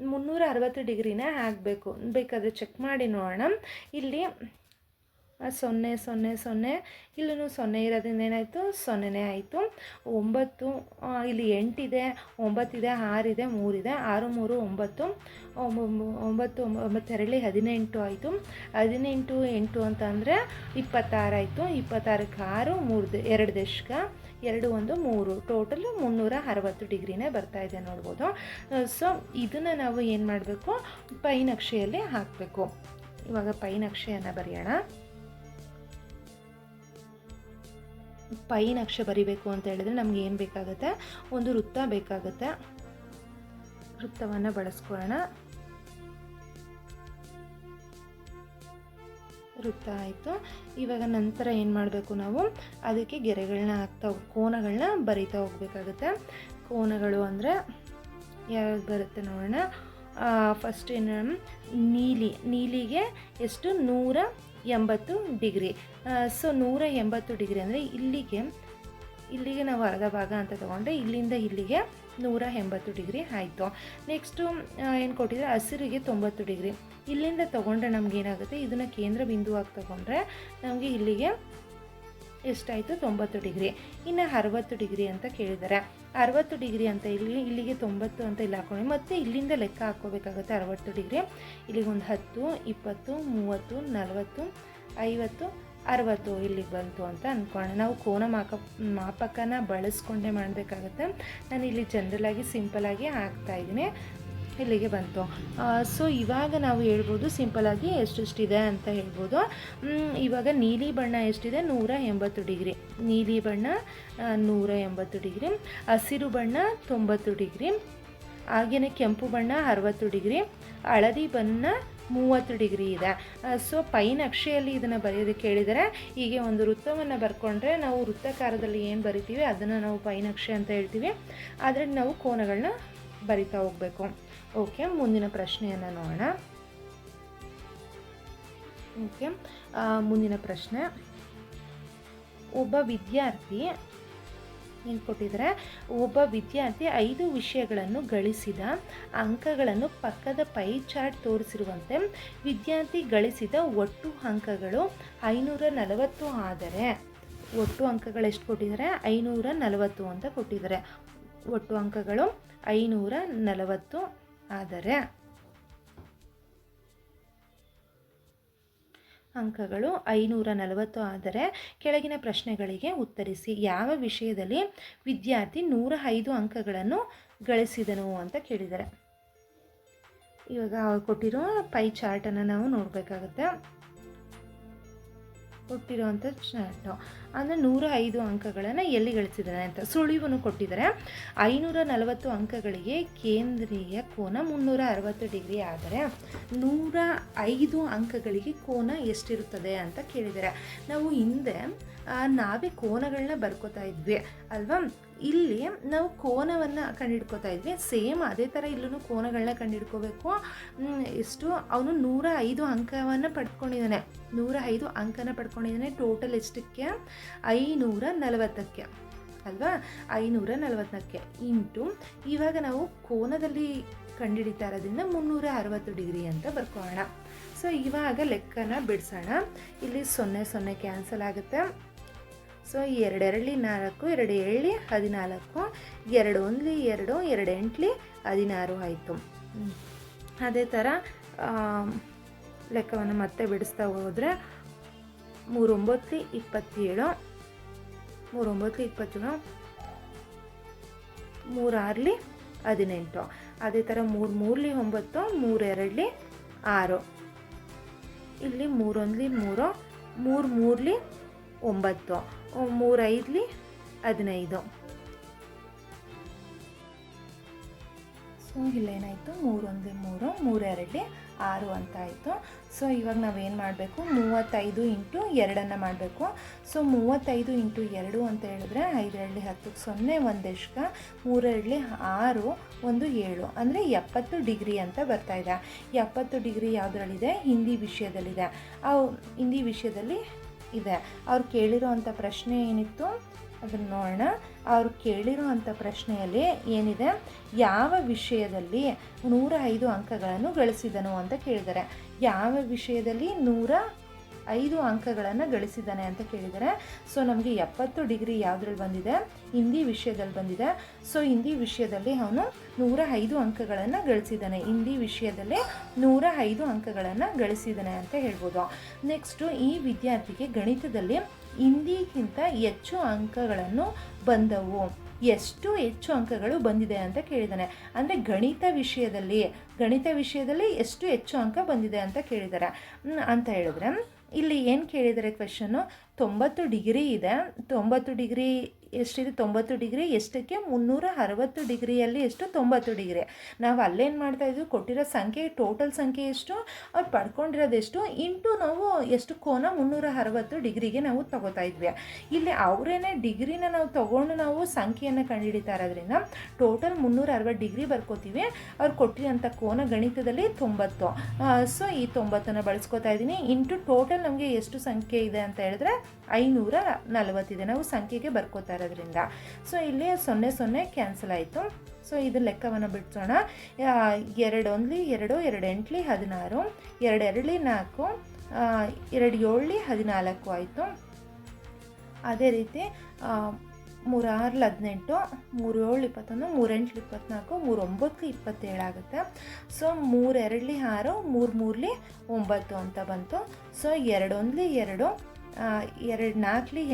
360 ಡಿಗ್ರಿನೇ ಆಗಬೇಕು. ಬೇಕಾದರೆ ಚೆಕ್ ಮಾಡಿ ನೋಡೋಣ. ಇಲ್ಲಿ 0 0 0, ಇಲ್ಲೂ 0 ಇರೋದ್ರಿಂದ ಏನಾಯಿತು, 0ನೇ ಆಯಿತು. 9, ಇಲ್ಲಿ 8 ಇದೆ, 9 ಇದೆ, 6 ಇದೆ, 3 ಇದೆ, 6 3 9, 9 9 18 ಆಯಿತು. 18 8 ಅಂತ ಅಂದರೆ 26 ಆಯಿತು. 26ಕ್ಕೆ 6, 3 2 ದಶಕ, 2 1 3, ಟೋಟಲ್ 360 ಡಿಗ್ರಿನೇ ಬರ್ತಾಯಿದೆ ನೋಡ್ಬೋದು. ಸೊ ಇದನ್ನು ನಾವು ಏನು ಮಾಡಬೇಕು, ಪೈ ನಕ್ಷೆಯಲ್ಲಿ ಹಾಕಬೇಕು. ಇವಾಗ ಪೈ ನಕ್ಷೆಯನ್ನು ಬರೆಯೋಣ. ಪೈ ನಕ್ಷೆ ಬರಿಬೇಕು ಅಂತ ಹೇಳಿದ್ರೆ ನಮ್ಗೆ ಏನು ಬೇಕಾಗುತ್ತೆ, ಒಂದು ವೃತ್ತ ಬೇಕಾಗುತ್ತೆ. ವೃತ್ತವನ್ನು ಬಳಸ್ಕೊಳ್ಳೋಣ. ವೃತ್ತ ಆಯಿತು. ಇವಾಗ ನಂತರ ಏನು ಮಾಡಬೇಕು, ನಾವು ಅದಕ್ಕೆ ಗೆರೆಗಳನ್ನ ಹಾಕ್ತಾ ಕೋನಗಳನ್ನ ಬರಿತಾ ಹೋಗ್ಬೇಕಾಗುತ್ತೆ. ಕೋನಗಳು ಅಂದರೆ ಯಾವ್ದು ಬರುತ್ತೆ ನೋಡೋಣ. ಫಸ್ಟ್ ಏನು, ನೀಲಿಗೆ ಎಷ್ಟು 180 ಡಿಗ್ರಿ. ಸೊ 180 ಡಿಗ್ರಿ ಅಂದರೆ ಇಲ್ಲಿಗೆ ನಾವು ಅರ್ಧ ಭಾಗ ಅಂತ ತೊಗೊಂಡ್ರೆ ಇಲ್ಲಿಂದ ಇಲ್ಲಿಗೆ 180 ಡಿಗ್ರಿ ಆಯಿತು. ನೆಕ್ಸ್ಟು ಏನು ಕೊಟ್ಟಿದ್ರೆ ಹಸಿರಿಗೆ 90 ಡಿಗ್ರಿ. ಇಲ್ಲಿಂದ ತೊಗೊಂಡ್ರೆ ನಮಗೇನಾಗುತ್ತೆ, ಇದನ್ನು ಕೇಂದ್ರ ಬಿಂದುವಾಗಿ ತೊಗೊಂಡ್ರೆ ನಮಗೆ ಇಲ್ಲಿಗೆ ಎಷ್ಟಾಯಿತು 90 ಡಿಗ್ರಿ. ಇನ್ನು 60 ಡಿಗ್ರಿ ಅಂತ ಕೇಳಿದ್ದಾರೆ. 60 ಡಿಗ್ರಿ ಅಂತ ಇಲ್ಲಿಗೆ 90 ಅಂತ ಇಲ್ಲಿ ಹಾಕೊಂಡು ಮತ್ತು ಇಲ್ಲಿಂದ ಲೆಕ್ಕ ಹಾಕ್ಕೋಬೇಕಾಗುತ್ತೆ 60 ಡಿಗ್ರಿ. ಇಲ್ಲಿಗೆ ಒಂದು 10, 20, 30, 40, 50, 60 ಇಲ್ಲಿಗೆ ಬಂತು ಅಂತ ಅಂದ್ಕೊಳ್ಳೋಣ. ನಾವು ಕೋನ ಮಾಪಕನ ಬಳಸ್ಕೊಂಡೇ ಮಾಡಬೇಕಾಗತ್ತೆ. ನಾನು ಇಲ್ಲಿ ಜನರಲಾಗಿ ಸಿಂಪಲಾಗಿ ಹಾಕ್ತಾಯಿದ್ದೀನಿ, ಇಲ್ಲಿಗೆ ಬಂತು. ಸೊ ಇವಾಗ ನಾವು ಹೇಳ್ಬೋದು ಸಿಂಪಲಾಗಿ ಎಷ್ಟೆಷ್ಟಿದೆ ಅಂತ ಹೇಳ್ಬೋದು. ಇವಾಗ ನೀಲಿ ಬಣ್ಣ ಎಷ್ಟಿದೆ, 180 ಡಿಗ್ರಿ. ನೀಲಿ ಬಣ್ಣ 180 ಡಿಗ್ರಿ, ಹಸಿರು ಬಣ್ಣ 90 ಡಿಗ್ರಿ, ಹಾಗೆಯೇ ಕೆಂಪು ಬಣ್ಣ 60 ಡಿಗ್ರಿ, ಹಳದಿ ಬಣ್ಣ 30 ಡಿಗ್ರಿ ಇದೆ. ಸೊ ಪೈ ನಕ್ಷೆಯಲ್ಲಿ ಇದನ್ನು ಬರೆಯೋದಕ್ಕೆ ಹೇಳಿದರೆ, ಹೀಗೆ ಒಂದು ವೃತ್ತವನ್ನು ಬರ್ಕೊಂಡ್ರೆ ನಾವು ವೃತ್ತಾಕಾರದಲ್ಲಿ ಏನು ಬರಿತೀವಿ ಅದನ್ನು ನಾವು ಪೈ ನಕ್ಷೆ ಅಂತ ಹೇಳ್ತೀವಿ. ಆದರೆ ನಾವು ಕೋನಗಳನ್ನ ಬರಿತಾ ಹೋಗಬೇಕು. ಓಕೆ, ಮುಂದಿನ ಪ್ರಶ್ನೆಯನ್ನು ನೋಡೋಣ. ಓಕೆ, ಮುಂದಿನ ಪ್ರಶ್ನೆ, ಒಬ್ಬ ವಿದ್ಯಾರ್ಥಿ ಏನು ಕೊಟ್ಟಿದ್ದಾರೆ, ಒಬ್ಬ ವಿದ್ಯಾರ್ಥಿ 5 ವಿಷಯಗಳನ್ನು ಗಳಿಸಿದ ಅಂಕಗಳನ್ನು ಪಕ್ಕದ ಪೈ ಚಾರ್ಟ್ ತೋರಿಸಿರುವಂತೆ ವಿದ್ಯಾರ್ಥಿ ಗಳಿಸಿದ ಒಟ್ಟು ಅಂಕಗಳು 540 ಆದರೆ, ಒಟ್ಟು ಅಂಕಗಳು ಎಷ್ಟು ಕೊಟ್ಟಿದ್ದಾರೆ, 540 ಅಂತ ಕೊಟ್ಟಿದ್ದಾರೆ. ಒಟ್ಟು ಅಂಕಗಳು 540 ಆದರೆ, ಅಂಕಗಳು 540 ಆದರೆ ಕೆಳಗಿನ ಪ್ರಶ್ನೆಗಳಿಗೆ ಉತ್ತರಿಸಿ. ಯಾವ ವಿಷಯದಲ್ಲಿ ವಿದ್ಯಾರ್ಥಿ 105 ಅಂಕಗಳನ್ನು ಗಳಿಸಿದನು ಅಂತ ಕೇಳಿದ್ದಾರೆ. ಇವಾಗ ಕೊಟ್ಟಿರೋ ಪೈ ಚಾರ್ಟನ್ನು ನಾವು ನೋಡಬೇಕಾಗುತ್ತೆ. ಕೊಟ್ಟಿರುವಂಥ ಚಾರ್ಟು ಅಂದರೆ 105 ಅಂಕಗಳನ್ನು ಎಲ್ಲಿ ಗಳಿಸಿದ್ದಾನೆ ಅಂತ ಸುಳಿವನ್ನು ಕೊಟ್ಟಿದ್ದಾರೆ. 540 ಅಂಕಗಳಿಗೆ ಕೇಂದ್ರೀಯ ಕೋನ 360 ಡಿಗ್ರಿ ಆದರೆ 105 ಅಂಕಗಳಿಗೆ ಕೋನ ಎಷ್ಟಿರುತ್ತದೆ ಅಂತ ಕೇಳಿದ್ದಾರೆ. ನಾವು ಹಿಂದೆ ನಾವೇ ಕೋನಗಳನ್ನ ಬರ್ಕೋತಾ ಇದ್ವಿ ಅಲ್ವಾ, ಇಲ್ಲಿ ನಾವು ಕೋನವನ್ನು ಕಂಡುಹಿಡ್ಕೋತಾ ಇದ್ವಿ. ಸೇಮ್ ಅದೇ ಥರ ಇಲ್ಲೂ ಕೋನಗಳನ್ನ ಕಂಡುಹಿಡ್ಕೋಬೇಕು. ಎಷ್ಟು, ಅವನು 105 ಅಂಕವನ್ನು ಪಡ್ಕೊಂಡಿದ್ದಾನೆ. 105 ಅಂಕನ ಪಡ್ಕೊಂಡಿದ್ದಾನೆ. ಟೋಟಲ್ ಎಷ್ಟಕ್ಕೆ, 540ಕ್ಕೆ ಅಲ್ವಾ, 540ಕ್ಕೆ ಇಂಟು ಇವಾಗ ನಾವು ಕೋನದಲ್ಲಿ ಕಂಡುಹಿಡಿತಾ ಇರೋದ್ರಿಂದ 360 ಡಿಗ್ರಿ ಅಂತ ಬರ್ಕೊಳ್ಳೋಣ. ಸೊ ಇವಾಗ ಲೆಕ್ಕನ ಬಿಡಿಸೋಣ. ಇಲ್ಲಿ 0 0 ಕ್ಯಾನ್ಸಲ್ ಆಗುತ್ತೆ. ಸೊ 2 2 4, 2 7 14, 2 1 2, 2 8 16 ಆಯಿತು. ಅದೇ ಥರ ಲೆಕ್ಕವನ್ನು ಮತ್ತೆ ಬಿಡಿಸ್ತಾ ಹೋದರೆ 3 9 27, 3 9 27, 3 6 18. ಅದೇ ಥರ 3 3 9, 3 2 6, ಇಲ್ಲಿ 3 1 3, 3 3 9, 3 5 15. ಸೊ ಇಲ್ಲೇನಾಯಿತು, 3 1 3, 3 2 6 ಅಂತ ಆಯಿತು. ಸೊ ಇವಾಗ ನಾವೇನು ಮಾಡಬೇಕು, 35 ಇಂಟು 2 ಮಾಡಬೇಕು. ಸೊ 35 ಇಂಟು 2 ಅಂತ ಹೇಳಿದ್ರೆ 5 2 10, 0 1 ದಶಕ, 3 2 6, 1 7 ಅಂದರೆ 70 ಡಿಗ್ರಿ ಅಂತ ಬರ್ತಾಯಿದೆ. 70 ಡಿಗ್ರಿ ಯಾವುದರಲ್ಲಿದೆ, ಹಿಂದಿ ವಿಷಯದಲ್ಲಿದೆ. ಹಿಂದಿ ವಿಷಯದಲ್ಲಿ ಇದೆ. ಅವ್ರು ಕೇಳಿರೋ ಅಂಥ ಪ್ರಶ್ನೆ ಏನಿತ್ತು ಅದನ್ನು ನೋಡೋಣ. ಅವ್ರು ಕೇಳಿರೋ ಅಂಥ ಪ್ರಶ್ನೆಯಲ್ಲಿ ಏನಿದೆ, ಯಾವ ವಿಷಯದಲ್ಲಿ 105 ಅಂಕಗಳನ್ನು ಗಳಿಸಿದನು ಅಂತ ಕೇಳಿದ್ದಾರೆ. ಯಾವ ವಿಷಯದಲ್ಲಿ 105 ಅಂಕಗಳನ್ನು ಗಳಿಸಿದ್ದಾನೆ ಅಂತ ಕೇಳಿದ್ದಾರೆ. ಸೊ ನಮಗೆ 70 ಡಿಗ್ರಿ ಯಾವುದ್ರಲ್ಲಿ ಬಂದಿದೆ, ಹಿಂದಿ ವಿಷಯದಲ್ಲಿ ಬಂದಿದೆ. ಸೊ ಹಿಂದಿ ವಿಷಯದಲ್ಲಿ ಅವನು 105 ಅಂಕಗಳನ್ನು ಗಳಿಸಿದ್ದಾನೆ. ಹಿಂದಿ ವಿಷಯದಲ್ಲಿ 105 ಅಂಕಗಳನ್ನು ಗಳಿಸಿದ್ದಾನೆ ಅಂತ ಹೇಳ್ಬೋದು. ನೆಕ್ಸ್ಟು, ಈ ವಿದ್ಯಾರ್ಥಿಗೆ ಗಣಿತದಲ್ಲಿ ಹಿಂದಿಗಿಂತ ಹೆಚ್ಚು ಅಂಕಗಳನ್ನು ಬಂದವು. ಎಷ್ಟು ಹೆಚ್ಚು ಅಂಕಗಳು ಬಂದಿದೆ ಅಂತ ಕೇಳಿದ್ದಾನೆ. ಅಂದರೆ ಗಣಿತ ವಿಷಯದಲ್ಲಿ ಎಷ್ಟು ಹೆಚ್ಚು ಅಂಕ ಬಂದಿದೆ ಅಂತ ಕೇಳಿದ್ದಾರೆ ಅಂತ ಹೇಳಿದ್ರೆ, ಇಲ್ಲಿ ಏನು ಕೇಳಿದ್ದಾರೆ ಕ್ವೆಶನ್ನು, 90 ಡಿಗ್ರಿ ಇದೆ. 90 ಡಿಗ್ರಿ ಎಷ್ಟಿದೆ 90 ಡಿಗ್ರಿ, ಎಷ್ಟಕ್ಕೆ 360 ಡಿಗ್ರಿಯಲ್ಲಿ ಎಷ್ಟು 90 ಡಿಗ್ರಿ. ನಾವು ಅಲ್ಲೇನು ಮಾಡ್ತಾಯಿದ್ವಿ, ಕೊಟ್ಟಿರೋ ಸಂಖ್ಯೆ ಟೋಟಲ್ ಸಂಖ್ಯೆ ಎಷ್ಟು, ಅವ್ರು ಪಡ್ಕೊಂಡಿರೋದು ಎಷ್ಟು ಇಂಟು ನಾವು ಎಷ್ಟು ಕೋನ 360 ಡಿಗ್ರಿಗೆ ನಾವು ತೊಗೋತಾ ಇದ್ವಿ. ಇಲ್ಲಿ ಅವರೇನೆ ಡಿಗ್ರಿನ ನಾವು ತೊಗೊಂಡು ನಾವು ಸಂಖ್ಯೆಯನ್ನು ಕಂಡುಹಿಡಿತಾ ಇರೋದ್ರಿಂದ ಟೋಟಲ್ 360 ಡಿಗ್ರಿ ಬರ್ಕೋತೀವಿ. ಅವ್ರು ಕೊಟ್ಟಿರೋಂಥ ಕೋನ ಗಣಿತದಲ್ಲಿ 90. ಸೊ ಈ 90ನ್ನು ಬಳಸ್ಕೋತಾ ಇದ್ದೀನಿ. ಇಂಟು ಟೋಟಲ್ ನಮಗೆ ಎಷ್ಟು ಸಂಖ್ಯೆ ಇದೆ ಅಂತ ಹೇಳಿದ್ರೆ 540 ಇದೆ, ನಾವು ಸಂಖ್ಯೆಗೆ ಬರ್ಕೋತಾ ಇರೋದ್ರಿಂದ. ಸೊ ಇಲ್ಲಿ 0 ಕ್ಯಾನ್ಸಲ್ ಆಯಿತು. ಸೊ ಇದು ಲೆಕ್ಕವನ್ನು ಬಿಡಿಸೋಣ. 2 1 2, 2 8 16, 2 2 4, 2 7 14 ಆಯಿತು. ಅದೇ ರೀತಿ 3 6 18, 3 7 21, 3 8 24, 3 9 27 ಆಗುತ್ತೆ. ಸೊ 3 2 6, 3 3 9 ಅಂತ ಬಂತು. ಸೊ 2 1 2, 2 4